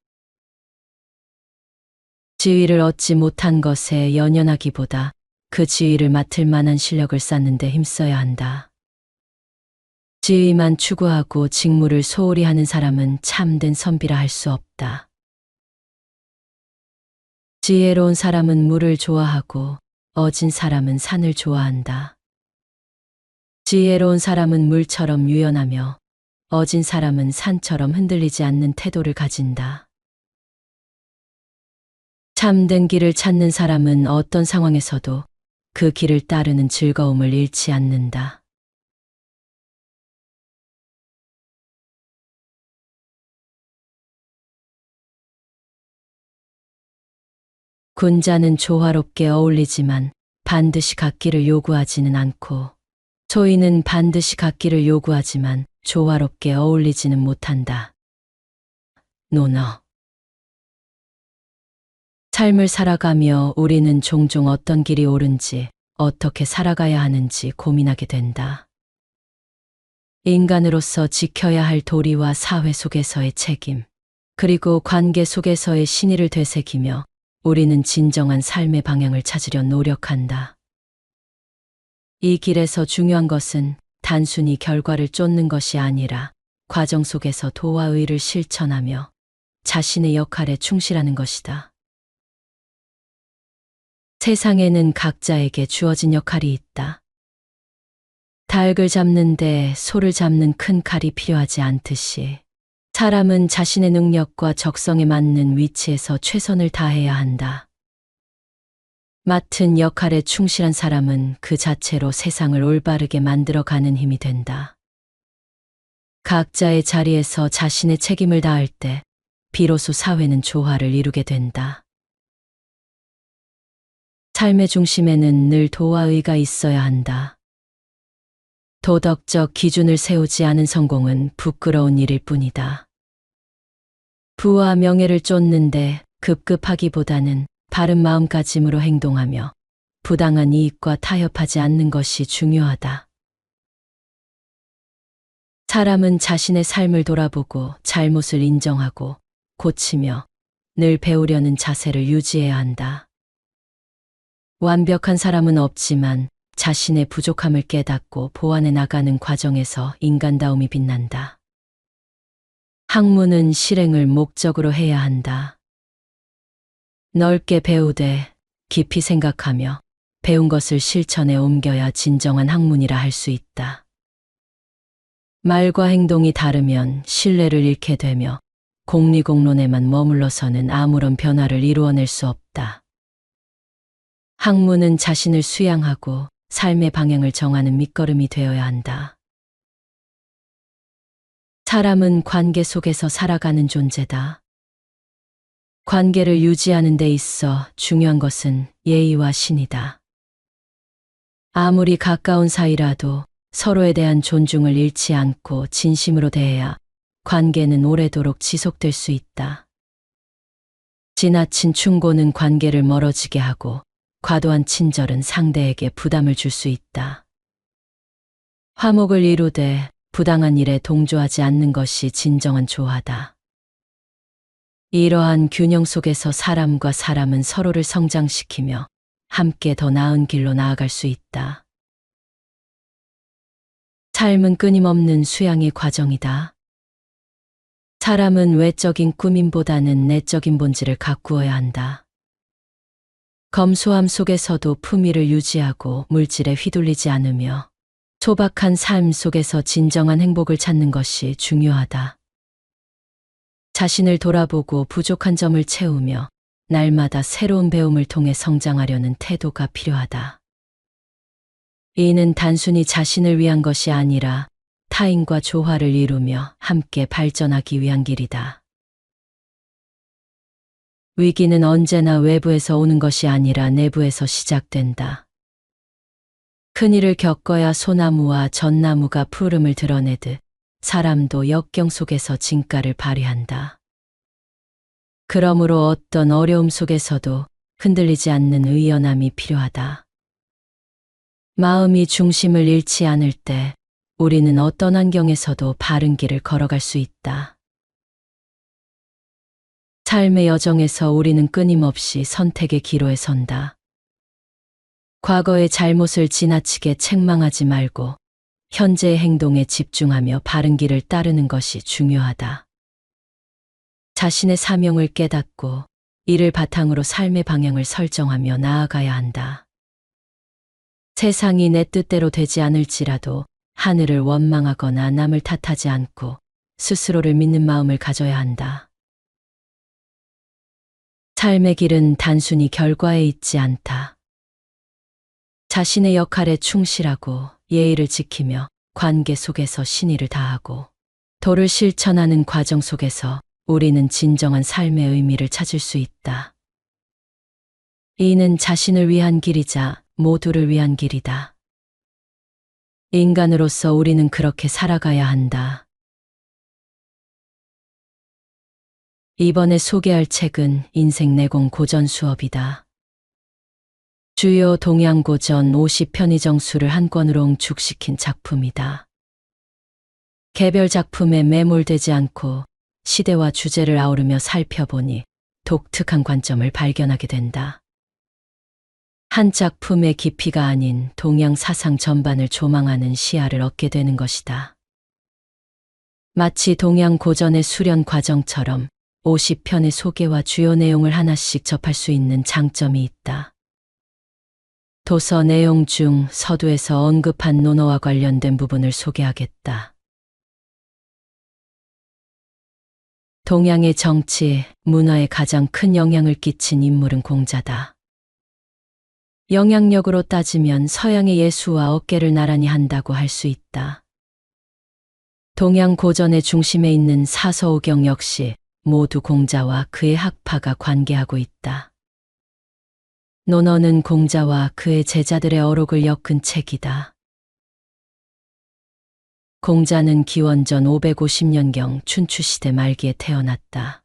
지위를 얻지 못한 것에 연연하기보다 그 지위를 맡을 만한 실력을 쌓는 데 힘써야 한다. 지위만 추구하고 직무를 소홀히 하는 사람은 참된 선비라 할 수 없다. 지혜로운 사람은 물을 좋아하고 어진 사람은 산을 좋아한다. 지혜로운 사람은 물처럼 유연하며 어진 사람은 산처럼 흔들리지 않는 태도를 가진다. 참된 길을 찾는 사람은 어떤 상황에서도 그 길을 따르는 즐거움을 잃지 않는다. 군자는 조화롭게 어울리지만 반드시 같기를 요구하지는 않고, 소인은 반드시 같기를 요구하지만 조화롭게 어울리지는 못한다. 논어. 삶을 살아가며 우리는 종종 어떤 길이 옳은지, 어떻게 살아가야 하는지 고민하게 된다. 인간으로서 지켜야 할 도리와 사회 속에서의 책임, 그리고 관계 속에서의 신의를 되새기며 우리는 진정한 삶의 방향을 찾으려 노력한다. 이 길에서 중요한 것은 단순히 결과를 쫓는 것이 아니라 과정 속에서 도와 의를 실천하며 자신의 역할에 충실하는 것이다. 세상에는 각자에게 주어진 역할이 있다. 닭을 잡는데 소를 잡는 큰 칼이 필요하지 않듯이 사람은 자신의 능력과 적성에 맞는 위치에서 최선을 다해야 한다. 맡은 역할에 충실한 사람은 그 자체로 세상을 올바르게 만들어가는 힘이 된다. 각자의 자리에서 자신의 책임을 다할 때 비로소 사회는 조화를 이루게 된다. 삶의 중심에는 늘 도와의가 있어야 한다. 도덕적 기준을 세우지 않은 성공은 부끄러운 일일 뿐이다. 부와 명예를 쫓는데 급급하기보다는 바른 마음가짐으로 행동하며 부당한 이익과 타협하지 않는 것이 중요하다. 사람은 자신의 삶을 돌아보고 잘못을 인정하고 고치며 늘 배우려는 자세를 유지해야 한다. 완벽한 사람은 없지만 자신의 부족함을 깨닫고 보완해 나가는 과정에서 인간다움이 빛난다. 학문은 실행을 목적으로 해야 한다. 넓게 배우되 깊이 생각하며 배운 것을 실천에 옮겨야 진정한 학문이라 할 수 있다. 말과 행동이 다르면 신뢰를 잃게 되며 공리공론에만 머물러서는 아무런 변화를 이루어낼 수 없다. 학문은 자신을 수양하고 삶의 방향을 정하는 밑거름이 되어야 한다. 사람은 관계 속에서 살아가는 존재다. 관계를 유지하는 데 있어 중요한 것은 예의와 신이다. 아무리 가까운 사이라도 서로에 대한 존중을 잃지 않고 진심으로 대해야 관계는 오래도록 지속될 수 있다. 지나친 충고는 관계를 멀어지게 하고 과도한 친절은 상대에게 부담을 줄 수 있다. 화목을 이루되 부당한 일에 동조하지 않는 것이 진정한 조화다. 이러한 균형 속에서 사람과 사람은 서로를 성장시키며 함께 더 나은 길로 나아갈 수 있다. 삶은 끊임없는 수양의 과정이다. 사람은 외적인 꾸밈보다는 내적인 본질을 가꾸어야 한다. 검소함 속에서도 품위를 유지하고 물질에 휘둘리지 않으며 소박한 삶 속에서 진정한 행복을 찾는 것이 중요하다. 자신을 돌아보고 부족한 점을 채우며 날마다 새로운 배움을 통해 성장하려는 태도가 필요하다. 이는 단순히 자신을 위한 것이 아니라 타인과 조화를 이루며 함께 발전하기 위한 길이다. 위기는 언제나 외부에서 오는 것이 아니라 내부에서 시작된다. 큰일을 겪어야 소나무와 전나무가 푸름을 드러내듯 사람도 역경 속에서 진가를 발휘한다. 그러므로 어떤 어려움 속에서도 흔들리지 않는 의연함이 필요하다. 마음이 중심을 잃지 않을 때 우리는 어떤 환경에서도 바른 길을 걸어갈 수 있다. 삶의 여정에서 우리는 끊임없이 선택의 기로에 선다. 과거의 잘못을 지나치게 책망하지 말고 현재의 행동에 집중하며 바른 길을 따르는 것이 중요하다. 자신의 사명을 깨닫고 이를 바탕으로 삶의 방향을 설정하며 나아가야 한다. 세상이 내 뜻대로 되지 않을지라도 하늘을 원망하거나 남을 탓하지 않고 스스로를 믿는 마음을 가져야 한다. 삶의 길은 단순히 결과에 있지 않다. 자신의 역할에 충실하고 예의를 지키며 관계 속에서 신의를 다하고 도를 실천하는 과정 속에서 우리는 진정한 삶의 의미를 찾을 수 있다. 이는 자신을 위한 길이자 모두를 위한 길이다. 인간으로서 우리는 그렇게 살아가야 한다. 이번에 소개할 책은 인생 내공 고전 수업이다. 주요 동양 고전 50편의 정수를 한 권으로 응축시킨 작품이다. 개별 작품에 매몰되지 않고 시대와 주제를 아우르며 살펴보니 독특한 관점을 발견하게 된다. 한 작품의 깊이가 아닌 동양 사상 전반을 조망하는 시야를 얻게 되는 것이다. 마치 동양 고전의 수련 과정처럼 50편의 소개와 주요 내용을 하나씩 접할 수 있는 장점이 있다. 도서 내용 중 서두에서 언급한 논어와 관련된 부분을 소개하겠다. 동양의 정치, 문화에 가장 큰 영향을 끼친 인물은 공자다. 영향력으로 따지면 서양의 예수와 어깨를 나란히 한다고 할 수 있다. 동양 고전의 중심에 있는 사서오경 역시 모두 공자와 그의 학파가 관계하고 있다. 논어는 공자와 그의 제자들의 어록을 엮은 책이다. 공자는 기원전 550년경 춘추시대 말기에 태어났다.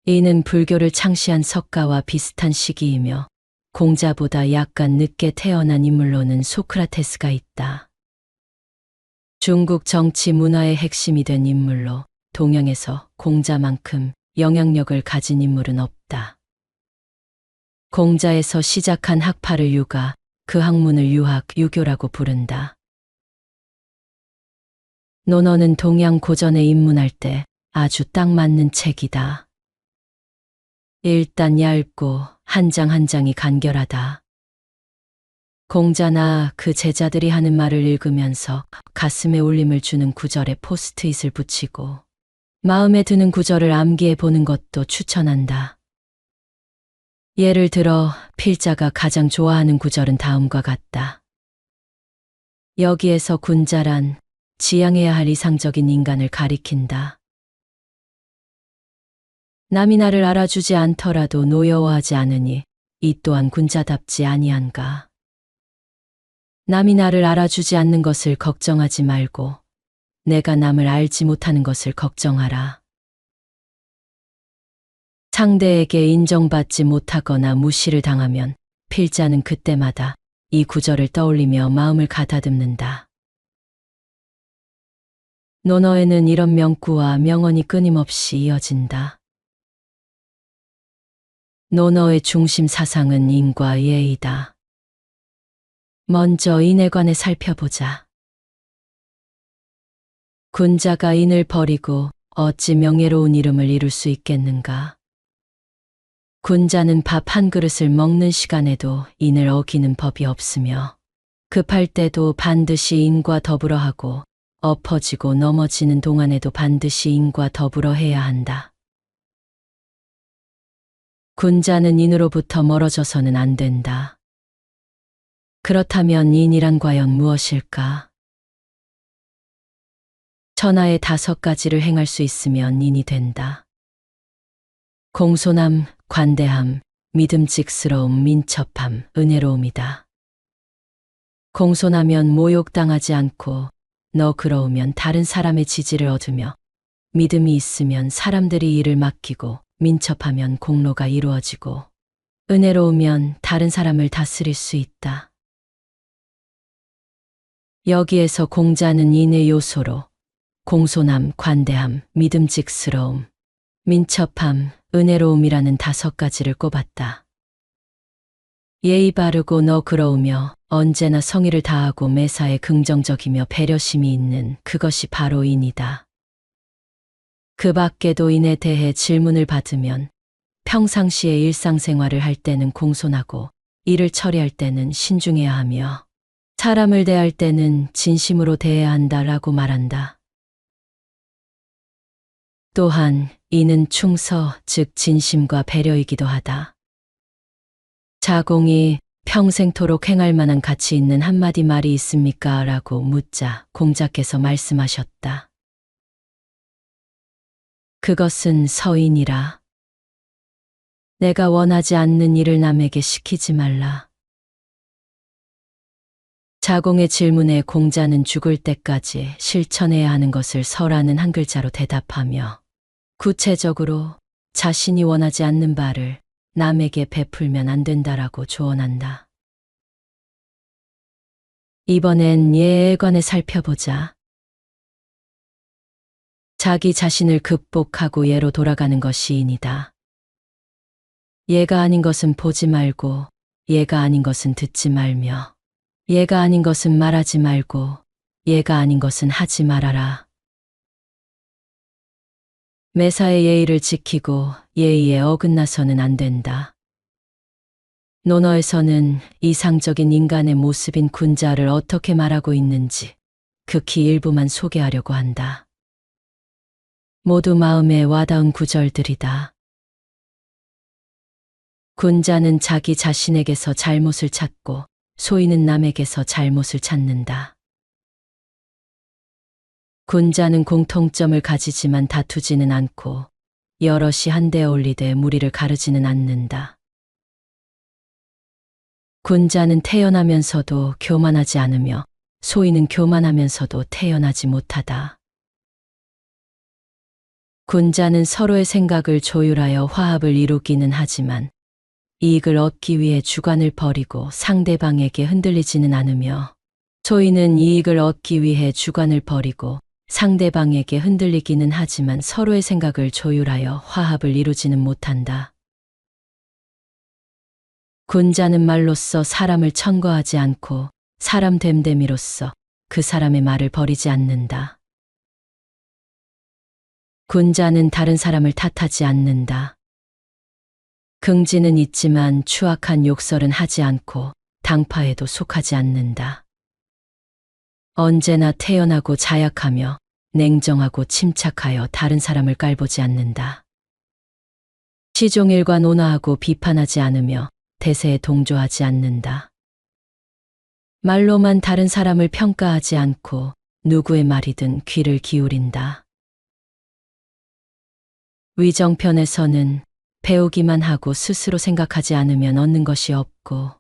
이는 불교를 창시한 석가와 비슷한 시기이며 공자보다 약간 늦게 태어난 인물로는 소크라테스가 있다. 중국 정치 문화의 핵심이 된 인물로 동양에서 공자만큼 영향력을 가진 인물은 없다. 공자에서 시작한 학파를 유가, 그 학문을 유학, 유교라고 부른다. 논어는 동양 고전에 입문할 때 아주 딱 맞는 책이다. 일단 얇고 한 장 한 장이 간결하다. 공자나 그 제자들이 하는 말을 읽으면서 가슴에 울림을 주는 구절에 포스트잇을 붙이고 마음에 드는 구절을 암기해 보는 것도 추천한다. 예를 들어 필자가 가장 좋아하는 구절은 다음과 같다. 여기에서 군자란 지향해야 할 이상적인 인간을 가리킨다. 남이 나를 알아주지 않더라도 노여워하지 않으니 이 또한 군자답지 아니한가. 남이 나를 알아주지 않는 것을 걱정하지 말고 내가 남을 알지 못하는 것을 걱정하라. 상대에게 인정받지 못하거나 무시를 당하면 필자는 그때마다 이 구절을 떠올리며 마음을 가다듬는다. 논어에는 이런 명구와 명언이 끊임없이 이어진다. 논어의 중심 사상은 인과 예의다. 먼저 인에 관해 살펴보자. 군자가 인을 버리고 어찌 명예로운 이름을 이룰 수 있겠는가? 군자는 밥 한 그릇을 먹는 시간에도 인을 어기는 법이 없으며 급할 때도 반드시 인과 더불어 하고 엎어지고 넘어지는 동안에도 반드시 인과 더불어 해야 한다. 군자는 인으로부터 멀어져서는 안 된다. 그렇다면 인이란 과연 무엇일까? 천하의 5가지를 행할 수 있으면 인이 된다. 공손함, 관대함, 믿음직스러움, 민첩함, 은혜로움이다. 공손하면 모욕당하지 않고 너그러우면 다른 사람의 지지를 얻으며 믿음이 있으면 사람들이 일을 맡기고 민첩하면 공로가 이루어지고 은혜로우면 다른 사람을 다스릴 수 있다. 여기에서 공자는 인의 요소로 공손함, 관대함, 믿음직스러움, 민첩함, 은혜로움이라는 5가지를 꼽았다. 예의 바르고 너그러우며 언제나 성의를 다하고 매사에 긍정적이며 배려심이 있는 그것이 바로 인이다. 그 밖에도 인에 대해 질문을 받으면 평상시에 일상생활을 할 때는 공손하고 일을 처리할 때는 신중해야 하며 사람을 대할 때는 진심으로 대해야 한다라고 말한다. 또한 이는 충서, 즉 진심과 배려이기도 하다. 자공이 평생토록 행할 만한 가치 있는 한마디 말이 있습니까? 라고 묻자 공자께서 말씀하셨다. 그것은 서인이라. 내가 원하지 않는 일을 남에게 시키지 말라. 자공의 질문에 공자는 죽을 때까지 실천해야 하는 것을 서라는 한 글자로 대답하며 구체적으로 자신이 원하지 않는 바를 남에게 베풀면 안 된다라고 조언한다. 이번엔 예에 관해 살펴보자. 자기 자신을 극복하고 예로 돌아가는 것이 인이다. 예가 아닌 것은 보지 말고 예가 아닌 것은 듣지 말며 예가 아닌 것은 말하지 말고 예가 아닌 것은 하지 말아라. 매사의 예의를 지키고 예의에 어긋나서는 안 된다. 논어에서는 이상적인 인간의 모습인 군자를 어떻게 말하고 있는지 극히 일부만 소개하려고 한다. 모두 마음에 와닿은 구절들이다. 군자는 자기 자신에게서 잘못을 찾고 소인은 남에게서 잘못을 찾는다. 군자는 공통점을 가지지만 다투지는 않고 여럿이 한데 어울리되 무리를 가르지는 않는다. 군자는 태연하면서도 교만하지 않으며 소인은 교만하면서도 태연하지 못하다. 군자는 서로의 생각을 조율하여 화합을 이루기는 하지만 이익을 얻기 위해 주관을 버리고 상대방에게 흔들리지는 않으며 소인은 이익을 얻기 위해 주관을 버리고 상대방에게 흔들리기는 하지만 서로의 생각을 조율하여 화합을 이루지는 못한다. 군자는 말로써 사람을 천거하지 않고 사람 됨됨이로써 그 사람의 말을 버리지 않는다. 군자는 다른 사람을 탓하지 않는다. 긍지는 있지만 추악한 욕설은 하지 않고 당파에도 속하지 않는다. 언제나 태연하고 자약하며 냉정하고 침착하여 다른 사람을 깔보지 않는다. 시종일관 온화하고 비판하지 않으며 대세에 동조하지 않는다. 말로만 다른 사람을 평가하지 않고 누구의 말이든 귀를 기울인다. 위정편에서는 배우기만 하고 스스로 생각하지 않으면 얻는 것이 없고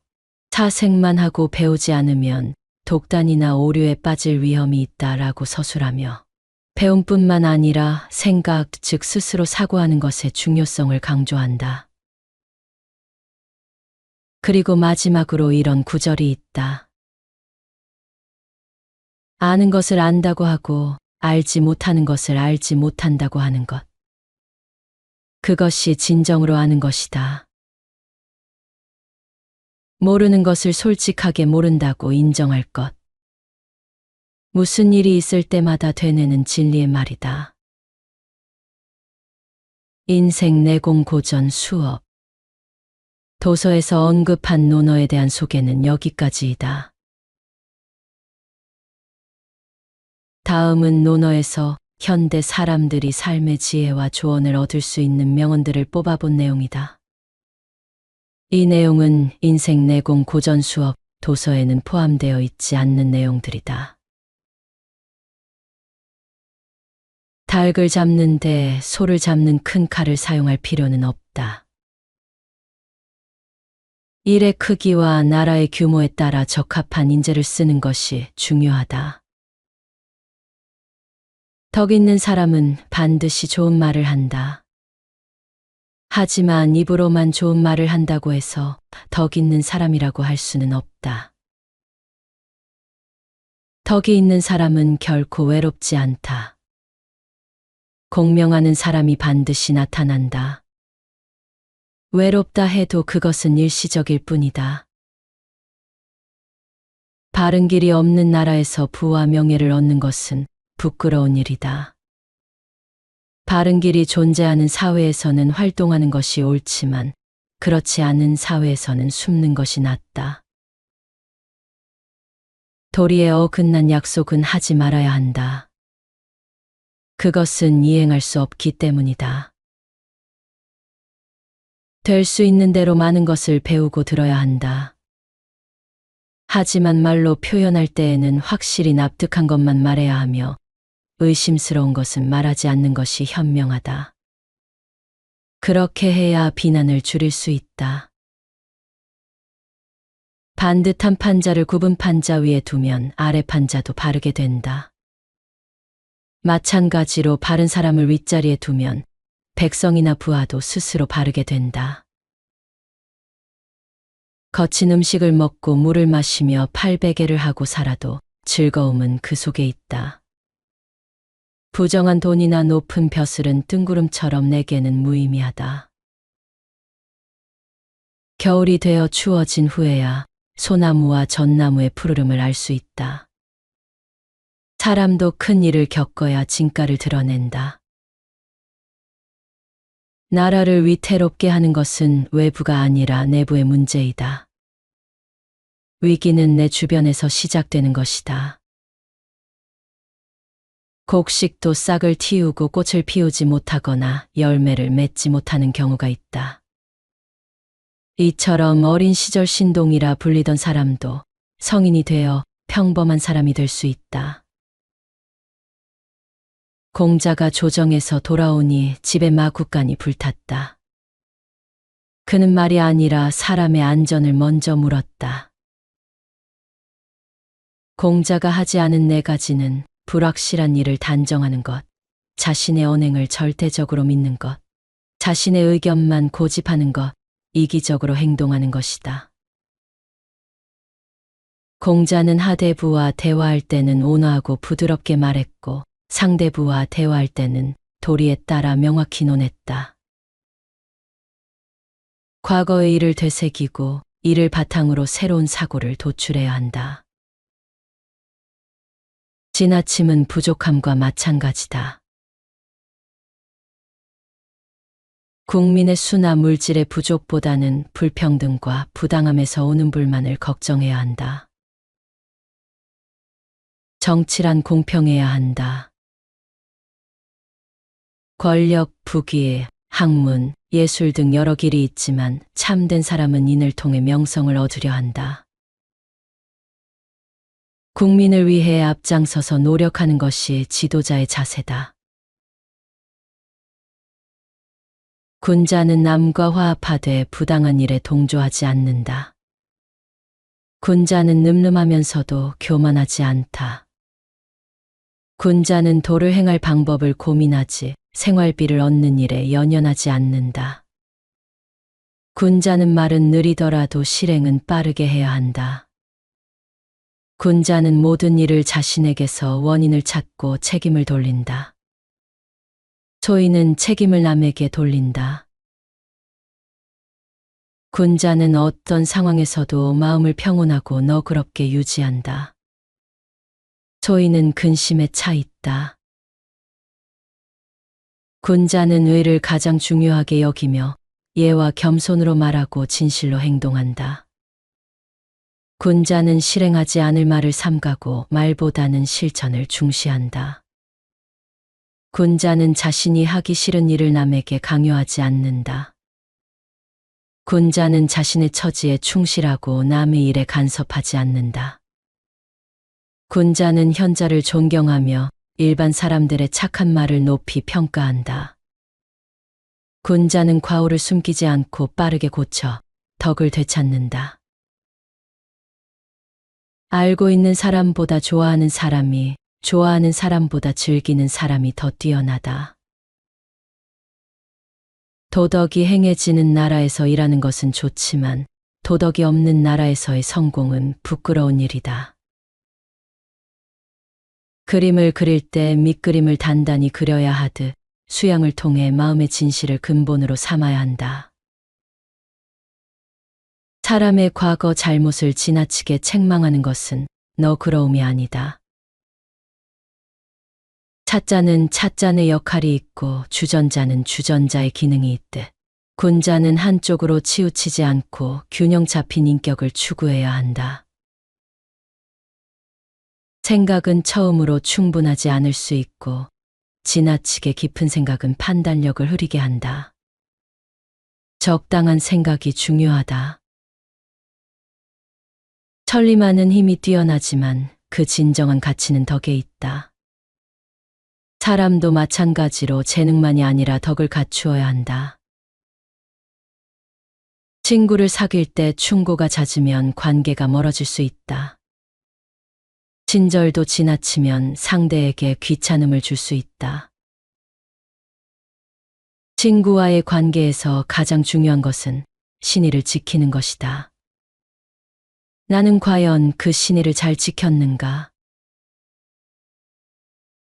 사색만 하고 배우지 않으면 독단이나 오류에 빠질 위험이 있다라고 서술하며 배움뿐만 아니라 생각, 즉 스스로 사고하는 것의 중요성을 강조한다. 그리고 마지막으로 이런 구절이 있다. 아는 것을 안다고 하고 알지 못하는 것을 알지 못한다고 하는 것. 그것이 진정으로 아는 것이다. 모르는 것을 솔직하게 모른다고 인정할 것. 무슨 일이 있을 때마다 되뇌는 진리의 말이다. 인생 내공 고전 수업. 도서에서 언급한 논어에 대한 소개는 여기까지이다. 다음은 논어에서 현대 사람들이 삶의 지혜와 조언을 얻을 수 있는 명언들을 뽑아본 내용이다. 이 내용은 인생 내공 고전 수업 도서에는 포함되어 있지 않는 내용들이다. 닭을 잡는데 소를 잡는 큰 칼을 사용할 필요는 없다. 일의 크기와 나라의 규모에 따라 적합한 인재를 쓰는 것이 중요하다. 덕 있는 사람은 반드시 좋은 말을 한다. 하지만 입으로만 좋은 말을 한다고 해서 덕 있는 사람이라고 할 수는 없다. 덕이 있는 사람은 결코 외롭지 않다. 공명하는 사람이 반드시 나타난다. 외롭다 해도 그것은 일시적일 뿐이다. 바른 길이 없는 나라에서 부와 명예를 얻는 것은 부끄러운 일이다. 바른 길이 존재하는 사회에서는 활동하는 것이 옳지만 그렇지 않은 사회에서는 숨는 것이 낫다. 도리에 어긋난 약속은 하지 말아야 한다. 그것은 이행할 수 없기 때문이다. 될 수 있는 대로 많은 것을 배우고 들어야 한다. 하지만 말로 표현할 때에는 확실히 납득한 것만 말해야 하며 의심스러운 것은 말하지 않는 것이 현명하다. 그렇게 해야 비난을 줄일 수 있다. 반듯한 판자를 굽은 판자 위에 두면 아래 판자도 바르게 된다. 마찬가지로 바른 사람을 윗자리에 두면 백성이나 부하도 스스로 바르게 된다. 거친 음식을 먹고 물을 마시며 팔베개를 하고 살아도 즐거움은 그 속에 있다. 부정한 돈이나 높은 벼슬은 뜬구름처럼 내게는 무의미하다. 겨울이 되어 추워진 후에야 소나무와 전나무의 푸르름을 알 수 있다. 사람도 큰 일을 겪어야 진가를 드러낸다. 나라를 위태롭게 하는 것은 외부가 아니라 내부의 문제이다. 위기는 내 주변에서 시작되는 것이다. 곡식도 싹을 틔우고 꽃을 피우지 못하거나 열매를 맺지 못하는 경우가 있다. 이처럼 어린 시절 신동이라 불리던 사람도 성인이 되어 평범한 사람이 될 수 있다. 공자가 조정에서 돌아오니 집에 마구간이 불탔다. 그는 말이 아니라 사람의 안전을 먼저 물었다. 공자가 하지 않은 네 가지는 불확실한 일을 단정하는 것, 자신의 언행을 절대적으로 믿는 것, 자신의 의견만 고집하는 것, 이기적으로 행동하는 것이다. 공자는 하대부와 대화할 때는 온화하고 부드럽게 말했고 상대부와 대화할 때는 도리에 따라 명확히 논했다. 과거의 일을 되새기고 이를 바탕으로 새로운 사고를 도출해야 한다. 지나침은 부족함과 마찬가지다. 국민의 수나 물질의 부족보다는 불평등과 부당함에서 오는 불만을 걱정해야 한다. 정치란 공평해야 한다. 권력, 부귀, 학문, 예술 등 여러 길이 있지만 참된 사람은 인을 통해 명성을 얻으려 한다. 국민을 위해 앞장서서 노력하는 것이 지도자의 자세다. 군자는 남과 화합하되 부당한 일에 동조하지 않는다. 군자는 늠름하면서도 교만하지 않다. 군자는 도를 행할 방법을 고민하지 생활비를 얻는 일에 연연하지 않는다. 군자는 말은 느리더라도 실행은 빠르게 해야 한다. 군자는 모든 일을 자신에게서 원인을 찾고 책임을 돌린다. 소인은 책임을 남에게 돌린다. 군자는 어떤 상황에서도 마음을 평온하고 너그럽게 유지한다. 소인은 근심에 차 있다. 군자는 의를 가장 중요하게 여기며 예와 겸손으로 말하고 진실로 행동한다. 군자는 실행하지 않을 말을 삼가고 말보다는 실천을 중시한다. 군자는 자신이 하기 싫은 일을 남에게 강요하지 않는다. 군자는 자신의 처지에 충실하고 남의 일에 간섭하지 않는다. 군자는 현자를 존경하며 일반 사람들의 착한 말을 높이 평가한다. 군자는 과오를 숨기지 않고 빠르게 고쳐 덕을 되찾는다. 알고 있는 사람보다 좋아하는 사람이 좋아하는 사람보다 즐기는 사람이 더 뛰어나다. 도덕이 행해지는 나라에서 일하는 것은 좋지만 도덕이 없는 나라에서의 성공은 부끄러운 일이다. 그림을 그릴 때 밑그림을 단단히 그려야 하듯 수양을 통해 마음의 진실을 근본으로 삼아야 한다. 사람의 과거 잘못을 지나치게 책망하는 것은 너그러움이 아니다. 차자는 차자의 역할이 있고 주전자는 주전자의 기능이 있듯 군자는 한쪽으로 치우치지 않고 균형 잡힌 인격을 추구해야 한다. 생각은 처음으로 충분하지 않을 수 있고 지나치게 깊은 생각은 판단력을 흐리게 한다. 적당한 생각이 중요하다. 천리많은 힘이 뛰어나지만 그 진정한 가치는 덕에 있다. 사람도 마찬가지로 재능만이 아니라 덕을 갖추어야 한다. 친구를 사귈 때 충고가 잦으면 관계가 멀어질 수 있다. 친절도 지나치면 상대에게 귀찮음을 줄 수 있다. 친구와의 관계에서 가장 중요한 것은 신의를 지키는 것이다. 나는 과연 그 신의를 잘 지켰는가?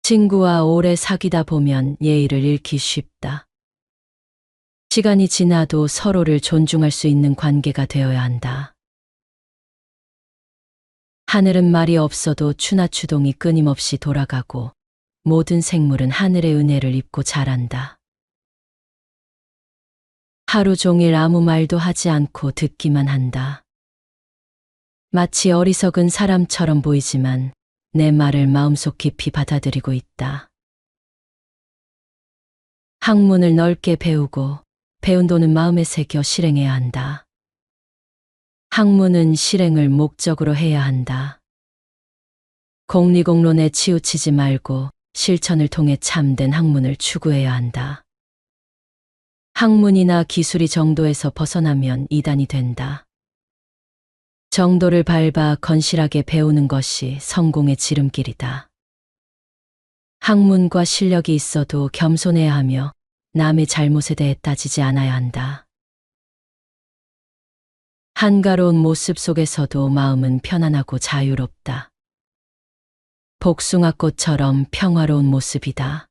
친구와 오래 사귀다 보면 예의를 잃기 쉽다. 시간이 지나도 서로를 존중할 수 있는 관계가 되어야 한다. 하늘은 말이 없어도 추나추동이 끊임없이 돌아가고 모든 생물은 하늘의 은혜를 입고 자란다. 하루 종일 아무 말도 하지 않고 듣기만 한다. 마치 어리석은 사람처럼 보이지만 내 말을 마음속 깊이 받아들이고 있다. 학문을 넓게 배우고 배운 돈은 마음에 새겨 실행해야 한다. 학문은 실행을 목적으로 해야 한다. 공리공론에 치우치지 말고 실천을 통해 참된 학문을 추구해야 한다. 학문이나 기술이 정도에서 벗어나면 이단이 된다. 정도를 밟아 건실하게 배우는 것이 성공의 지름길이다. 학문과 실력이 있어도 겸손해야 하며 남의 잘못에 대해 따지지 않아야 한다. 한가로운 모습 속에서도 마음은 편안하고 자유롭다. 복숭아꽃처럼 평화로운 모습이다.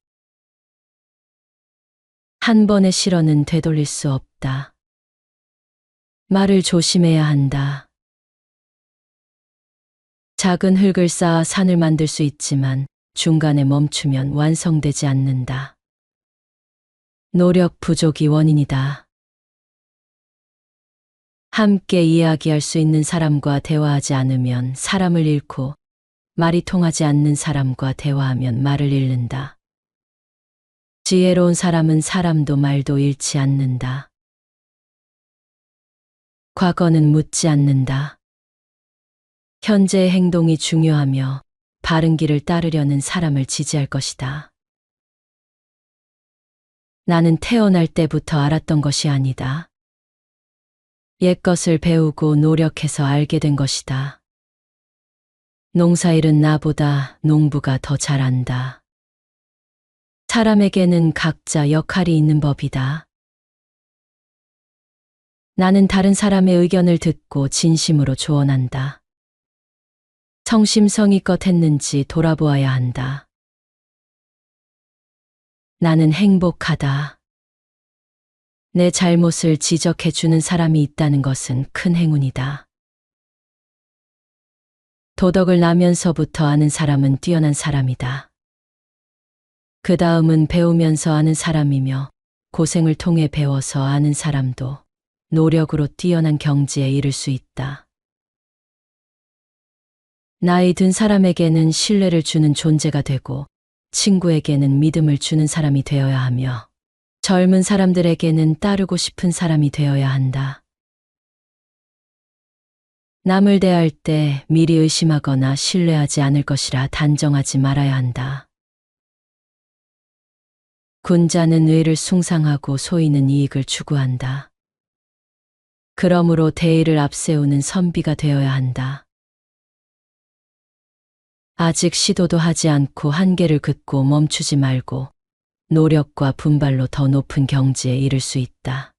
한 번의 실언은 되돌릴 수 없다. 말을 조심해야 한다. 작은 흙을 쌓아 산을 만들 수 있지만 중간에 멈추면 완성되지 않는다. 노력 부족이 원인이다. 함께 이야기할 수 있는 사람과 대화하지 않으면 사람을 잃고 말이 통하지 않는 사람과 대화하면 말을 잃는다. 지혜로운 사람은 사람도 말도 잃지 않는다. 과거는 묻지 않는다. 현재의 행동이 중요하며 바른 길을 따르려는 사람을 지지할 것이다. 나는 태어날 때부터 알았던 것이 아니다. 옛것을 배우고 노력해서 알게 된 것이다. 농사일은 나보다 농부가 더 잘 안다. 사람에게는 각자 역할이 있는 법이다. 나는 다른 사람의 의견을 듣고 진심으로 조언한다. 성심성의껏 했는지 돌아보아야 한다. 나는 행복하다. 내 잘못을 지적해 주는 사람이 있다는 것은 큰 행운이다. 도덕을 나면서부터 아는 사람은 뛰어난 사람이다. 그 다음은 배우면서 아는 사람이며 고생을 통해 배워서 아는 사람도 노력으로 뛰어난 경지에 이를 수 있다. 나이 든 사람에게는 신뢰를 주는 존재가 되고 친구에게는 믿음을 주는 사람이 되어야 하며 젊은 사람들에게는 따르고 싶은 사람이 되어야 한다. 남을 대할 때 미리 의심하거나 신뢰하지 않을 것이라 단정하지 말아야 한다. 군자는 의를 숭상하고 소인은 이익을 추구한다. 그러므로 대의를 앞세우는 선비가 되어야 한다. 아직 시도도 하지 않고 한계를 긋고 멈추지 말고 노력과 분발로 더 높은 경지에 이를 수 있다.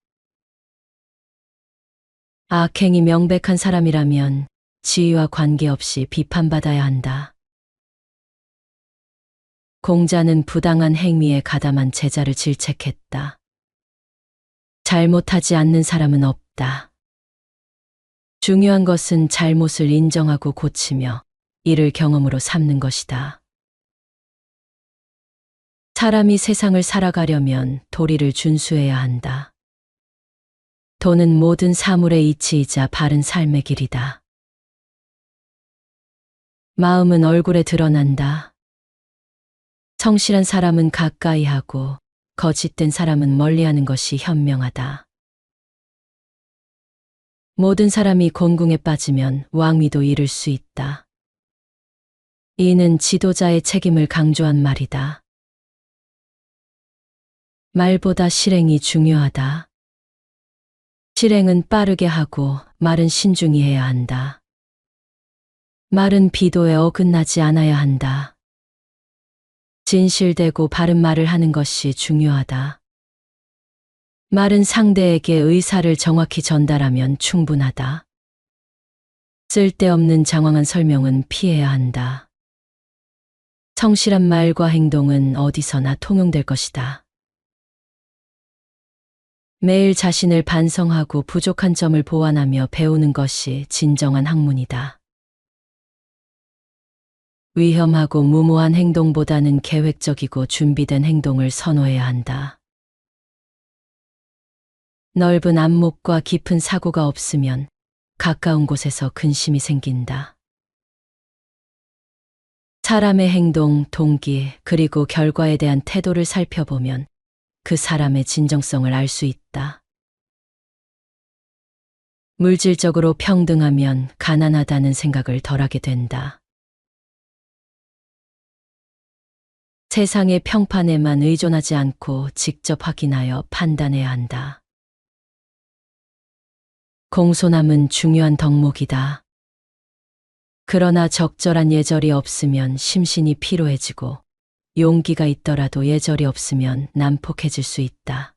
악행이 명백한 사람이라면 지위와 관계없이 비판받아야 한다. 공자는 부당한 행위에 가담한 제자를 질책했다. 잘못하지 않는 사람은 없다. 중요한 것은 잘못을 인정하고 고치며 이를 경험으로 삼는 것이다. 사람이 세상을 살아가려면 도리를 준수해야 한다. 도는 모든 사물의 이치이자 바른 삶의 길이다. 마음은 얼굴에 드러난다. 성실한 사람은 가까이 하고 거짓된 사람은 멀리하는 것이 현명하다. 모든 사람이 곤궁에 빠지면 왕위도 잃을 수 있다. 이는 지도자의 책임을 강조한 말이다. 말보다 실행이 중요하다. 실행은 빠르게 하고 말은 신중히 해야 한다. 말은 비도에 어긋나지 않아야 한다. 진실되고 바른 말을 하는 것이 중요하다. 말은 상대에게 의사를 정확히 전달하면 충분하다. 쓸데없는 장황한 설명은 피해야 한다. 성실한 말과 행동은 어디서나 통용될 것이다. 매일 자신을 반성하고 부족한 점을 보완하며 배우는 것이 진정한 학문이다. 위험하고 무모한 행동보다는 계획적이고 준비된 행동을 선호해야 한다. 넓은 안목과 깊은 사고가 없으면 가까운 곳에서 근심이 생긴다. 사람의 행동, 동기, 그리고 결과에 대한 태도를 살펴보면 그 사람의 진정성을 알 수 있다. 물질적으로 평등하면 가난하다는 생각을 덜하게 된다. 세상의 평판에만 의존하지 않고 직접 확인하여 판단해야 한다. 공손함은 중요한 덕목이다. 그러나 적절한 예절이 없으면 심신이 피로해지고 용기가 있더라도 예절이 없으면 난폭해질 수 있다.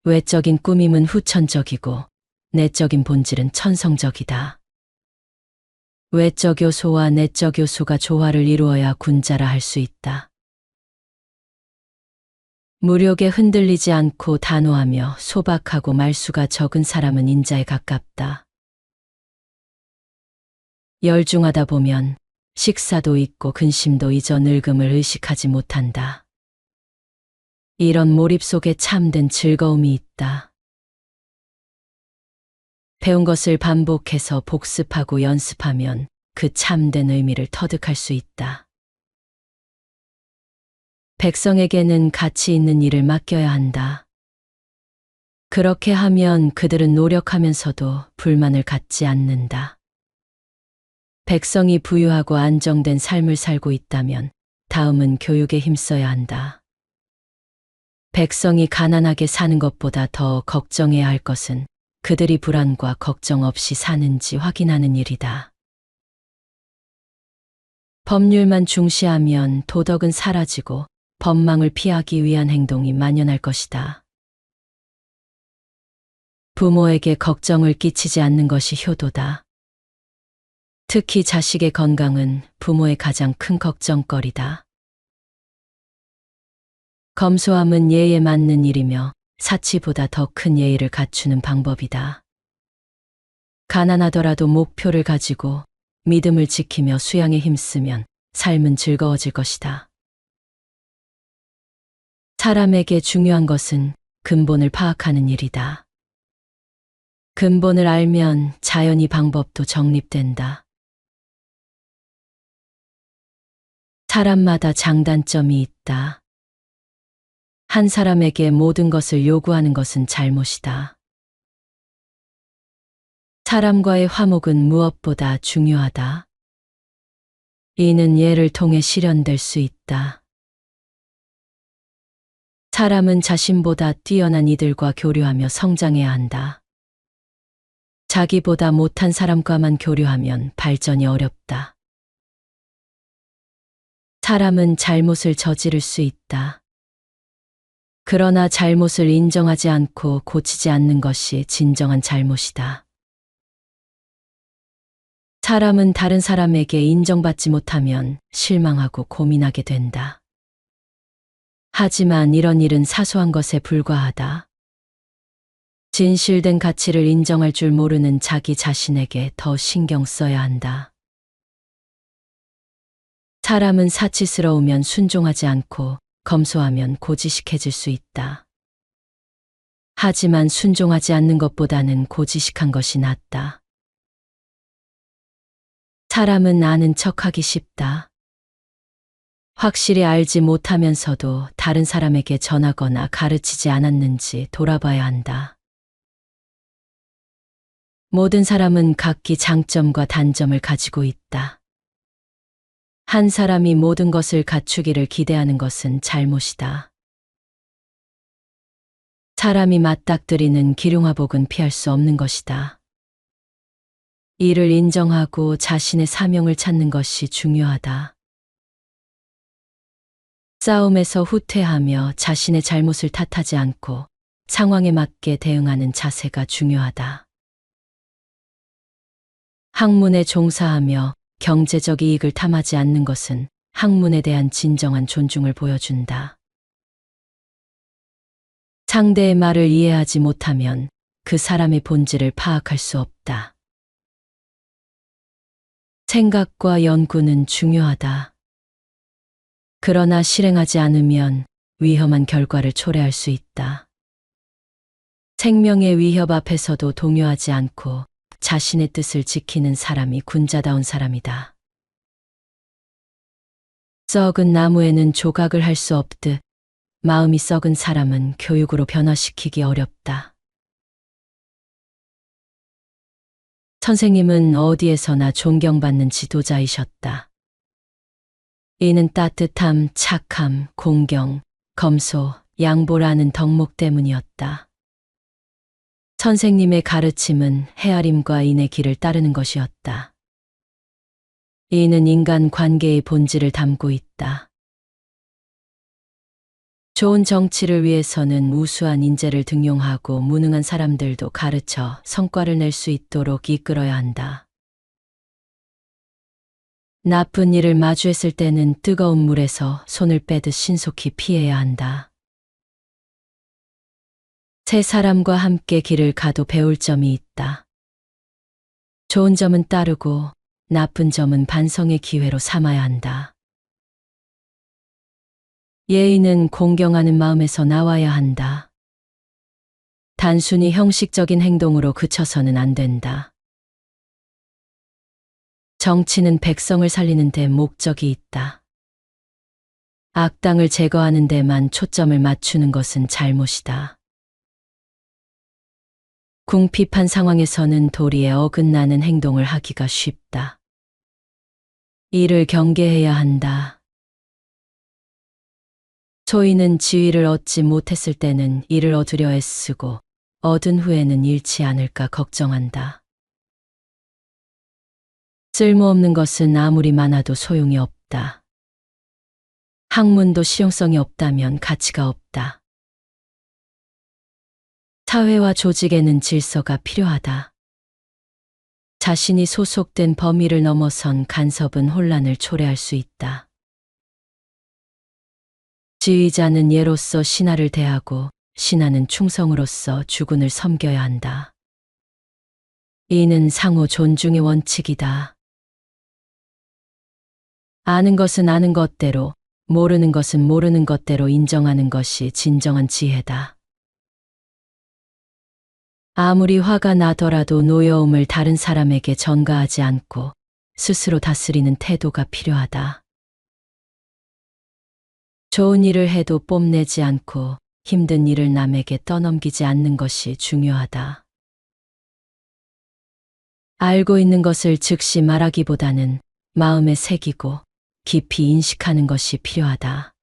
외적인 꾸밈은 후천적이고 내적인 본질은 천성적이다. 외적 요소와 내적 요소가 조화를 이루어야 군자라 할 수 있다. 무력에 흔들리지 않고 단호하며 소박하고 말수가 적은 사람은 인자에 가깝다. 열중하다 보면 식사도 잊고 근심도 잊어 늙음을 의식하지 못한다. 이런 몰입 속에 참된 즐거움이 있다. 배운 것을 반복해서 복습하고 연습하면 그 참된 의미를 터득할 수 있다. 백성에게는 가치 있는 일을 맡겨야 한다. 그렇게 하면 그들은 노력하면서도 불만을 갖지 않는다. 백성이 부유하고 안정된 삶을 살고 있다면 다음은 교육에 힘써야 한다. 백성이 가난하게 사는 것보다 더 걱정해야 할 것은 그들이 불안과 걱정 없이 사는지 확인하는 일이다. 법률만 중시하면 도덕은 사라지고 법망을 피하기 위한 행동이 만연할 것이다. 부모에게 걱정을 끼치지 않는 것이 효도다. 특히 자식의 건강은 부모의 가장 큰 걱정거리다. 검소함은 예에 맞는 일이며 사치보다 더 큰 예의를 갖추는 방법이다. 가난하더라도 목표를 가지고 믿음을 지키며 수양에 힘쓰면 삶은 즐거워질 것이다. 사람에게 중요한 것은 근본을 파악하는 일이다. 근본을 알면 자연히 방법도 정립된다. 사람마다 장단점이 있다. 한 사람에게 모든 것을 요구하는 것은 잘못이다. 사람과의 화목은 무엇보다 중요하다. 이는 예를 통해 실현될 수 있다. 사람은 자신보다 뛰어난 이들과 교류하며 성장해야 한다. 자기보다 못한 사람과만 교류하면 발전이 어렵다. 사람은 잘못을 저지를 수 있다. 그러나 잘못을 인정하지 않고 고치지 않는 것이 진정한 잘못이다. 사람은 다른 사람에게 인정받지 못하면 실망하고 고민하게 된다. 하지만 이런 일은 사소한 것에 불과하다. 진실된 가치를 인정할 줄 모르는 자기 자신에게 더 신경 써야 한다. 사람은 사치스러우면 순종하지 않고 검소하면 고지식해질 수 있다. 하지만 순종하지 않는 것보다는 고지식한 것이 낫다. 사람은 아는 척하기 쉽다. 확실히 알지 못하면서도 다른 사람에게 전하거나 가르치지 않았는지 돌아봐야 한다. 모든 사람은 각기 장점과 단점을 가지고 있다. 한 사람이 모든 것을 갖추기를 기대하는 것은 잘못이다. 사람이 맞닥뜨리는 기륭화복은 피할 수 없는 것이다. 이를 인정하고 자신의 사명을 찾는 것이 중요하다. 싸움에서 후퇴하며 자신의 잘못을 탓하지 않고 상황에 맞게 대응하는 자세가 중요하다. 학문에 종사하며 경제적 이익을 탐하지 않는 것은 학문에 대한 진정한 존중을 보여준다. 상대의 말을 이해하지 못하면 그 사람의 본질을 파악할 수 없다. 생각과 연구는 중요하다. 그러나 실행하지 않으면 위험한 결과를 초래할 수 있다. 생명의 위협 앞에서도 동요하지 않고 자신의 뜻을 지키는 사람이 군자다운 사람이다. 썩은 나무에는 조각을 할 수 없듯 마음이 썩은 사람은 교육으로 변화시키기 어렵다. 선생님은 어디에서나 존경받는 지도자이셨다. 이는 따뜻함, 착함, 공경, 검소, 양보라는 덕목 때문이었다. 선생님의 가르침은 헤아림과 인의 길을 따르는 것이었다. 이는 인간 관계의 본질을 담고 있다. 좋은 정치를 위해서는 우수한 인재를 등용하고 무능한 사람들도 가르쳐 성과를 낼 수 있도록 이끌어야 한다. 나쁜 일을 마주했을 때는 뜨거운 물에서 손을 빼듯 신속히 피해야 한다. 새 사람과 함께 길을 가도 배울 점이 있다. 좋은 점은 따르고 나쁜 점은 반성의 기회로 삼아야 한다. 예의는 공경하는 마음에서 나와야 한다. 단순히 형식적인 행동으로 그쳐서는 안 된다. 정치는 백성을 살리는 데 목적이 있다. 악당을 제거하는 데만 초점을 맞추는 것은 잘못이다. 궁핍한 상황에서는 도리에 어긋나는 행동을 하기가 쉽다. 이를 경계해야 한다. 소인은 지위를 얻지 못했을 때는 이를 얻으려 애쓰고 얻은 후에는 잃지 않을까 걱정한다. 쓸모없는 것은 아무리 많아도 소용이 없다. 학문도 실용성이 없다면 가치가 없다. 사회와 조직에는 질서가 필요하다. 자신이 소속된 범위를 넘어선 간섭은 혼란을 초래할 수 있다. 지휘자는 예로서 신하를 대하고 신하는 충성으로서 주군을 섬겨야 한다. 이는 상호 존중의 원칙이다. 아는 것은 아는 것대로, 모르는 것은 모르는 것대로 인정하는 것이 진정한 지혜다. 아무리 화가 나더라도 노여움을 다른 사람에게 전가하지 않고 스스로 다스리는 태도가 필요하다. 좋은 일을 해도 뽐내지 않고 힘든 일을 남에게 떠넘기지 않는 것이 중요하다. 알고 있는 것을 즉시 말하기보다는 마음에 새기고 깊이 인식하는 것이 필요하다.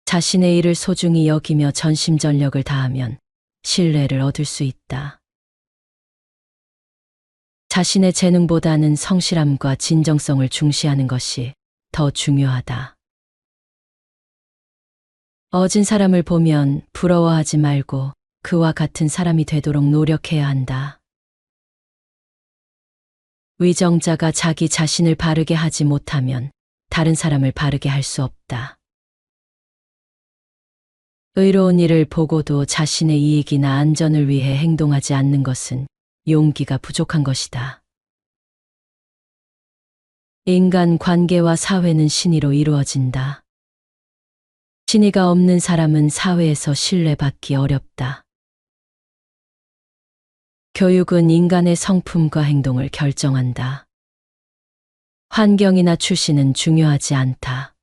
자신의 일을 소중히 여기며 전심전력을 다하면 신뢰를 얻을 수 있다. 자신의 재능보다는 성실함과 진정성을 중시하는 것이 더 중요하다. 어진 사람을 보면 부러워하지 말고 그와 같은 사람이 되도록 노력해야 한다. 위정자가 자기 자신을 바르게 하지 못하면 다른 사람을 바르게 할 수 없다. 의로운 일을 보고도 자신의 이익이나 안전을 위해 행동하지 않는 것은 용기가 부족한 것이다. 인간 관계와 사회는 신의로 이루어진다. 신의가 없는 사람은 사회에서 신뢰받기 어렵다. 교육은 인간의 성품과 행동을 결정한다. 환경이나 출신은 중요하지 않다.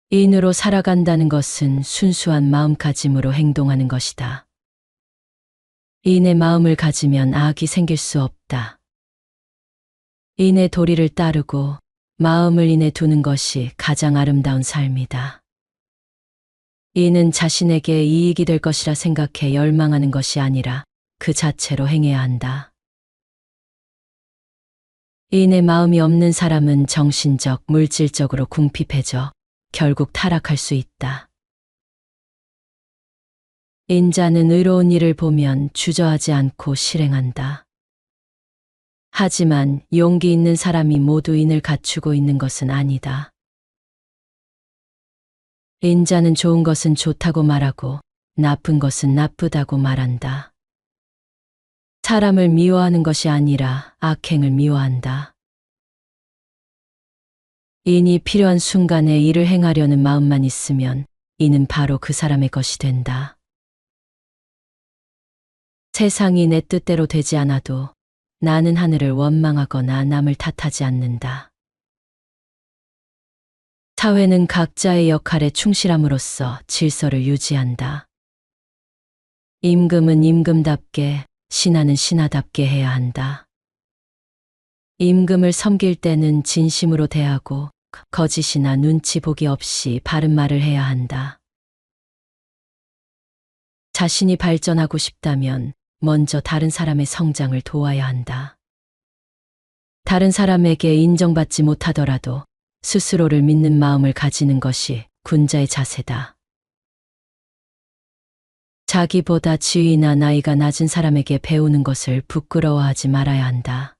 인으로 살아간다는 것은 순수한 마음가짐으로 행동하는 것이다. 인의 마음을 가지면 악이 생길 수 없다. 인의 도리를 따르고 마음을 인에 두는 것이 가장 아름다운 삶이다. 인은 자신에게 이익이 될 것이라 생각해 열망하는 것이 아니라 그 자체로 행해야 한다. 인의 마음이 없는 사람은 정신적, 물질적으로 궁핍해져 결국 타락할 수 있다. 인자는 의로운 일을 보면 주저하지 않고 실행한다. 하지만 용기 있는 사람이 모두 인을 갖추고 있는 것은 아니다. 인자는 좋은 것은 좋다고 말하고 나쁜 것은 나쁘다고 말한다. 사람을 미워하는 것이 아니라 악행을 미워한다. 인이 필요한 순간에 일을 행하려는 마음만 있으면 이는 바로 그 사람의 것이 된다. 세상이 내 뜻대로 되지 않아도 나는 하늘을 원망하거나 남을 탓하지 않는다. 사회는 각자의 역할에 충실함으로써 질서를 유지한다. 임금은 임금답게, 신하는 신하답게 해야 한다. 임금을 섬길 때는 진심으로 대하고 거짓이나 눈치 보기 없이 바른 말을 해야 한다. 자신이 발전하고 싶다면 먼저 다른 사람의 성장을 도와야 한다. 다른 사람에게 인정받지 못하더라도 스스로를 믿는 마음을 가지는 것이 군자의 자세다. 자기보다 지위나 나이가 낮은 사람에게 배우는 것을 부끄러워하지 말아야 한다.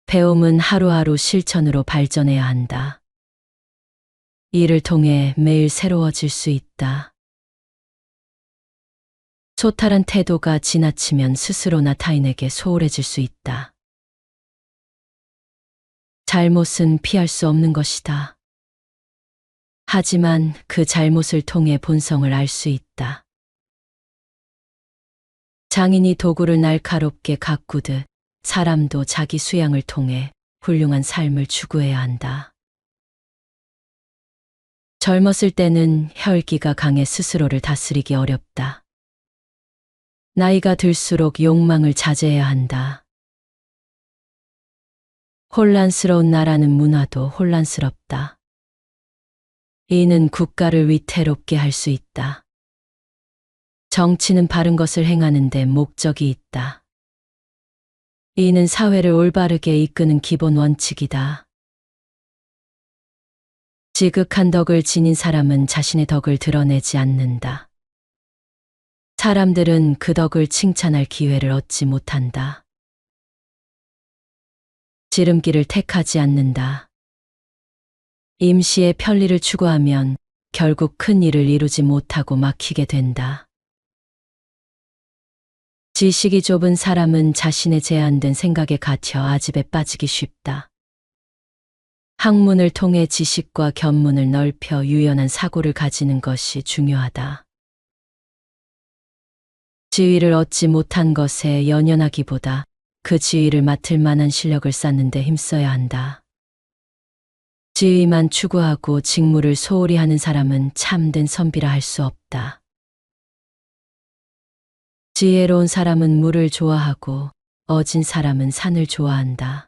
배움은 하루하루 실천으로 발전해야 한다. 이를 통해 매일 새로워질 수 있다. 소탈한 태도가 지나치면 스스로나 타인에게 소홀해질 수 있다. 잘못은 피할 수 없는 것이다. 하지만 그 잘못을 통해 본성을 알 수 있다. 장인이 도구를 날카롭게 가꾸듯 사람도 자기 수양을 통해 훌륭한 삶을 추구해야 한다. 젊었을 때는 혈기가 강해 스스로를 다스리기 어렵다. 나이가 들수록 욕망을 자제해야 한다. 혼란스러운 나라는 문화도 혼란스럽다. 이는 국가를 위태롭게 할 수 있다. 정치는 바른 것을 행하는 데 목적이 있다. 이는 사회를 올바르게 이끄는 기본 원칙이다. 지극한 덕을 지닌 사람은 자신의 덕을 드러내지 않는다. 사람들은 그 덕을 칭찬할 기회를 얻지 못한다. 지름길을 택하지 않는다. 임시의 편리를 추구하면 결국 큰 일을 이루지 못하고 막히게 된다. 지식이 좁은 사람은 자신의 제한된 생각에 갇혀 아집에 빠지기 쉽다. 학문을 통해 지식과 견문을 넓혀 유연한 사고를 가지는 것이 중요하다. 지위를 얻지 못한 것에 연연하기보다 그 지위를 맡을 만한 실력을 쌓는 데 힘써야 한다. 지위만 추구하고 직무를 소홀히 하는 사람은 참된 선비라 할 수 없다. 지혜로운 사람은 물을 좋아하고 어진 사람은 산을 좋아한다.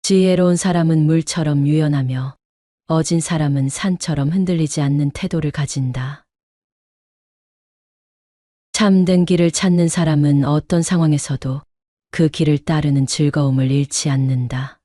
지혜로운 사람은 물처럼 유연하며 어진 사람은 산처럼 흔들리지 않는 태도를 가진다. 참된 길을 찾는 사람은 어떤 상황에서도 그 길을 따르는 즐거움을 잃지 않는다.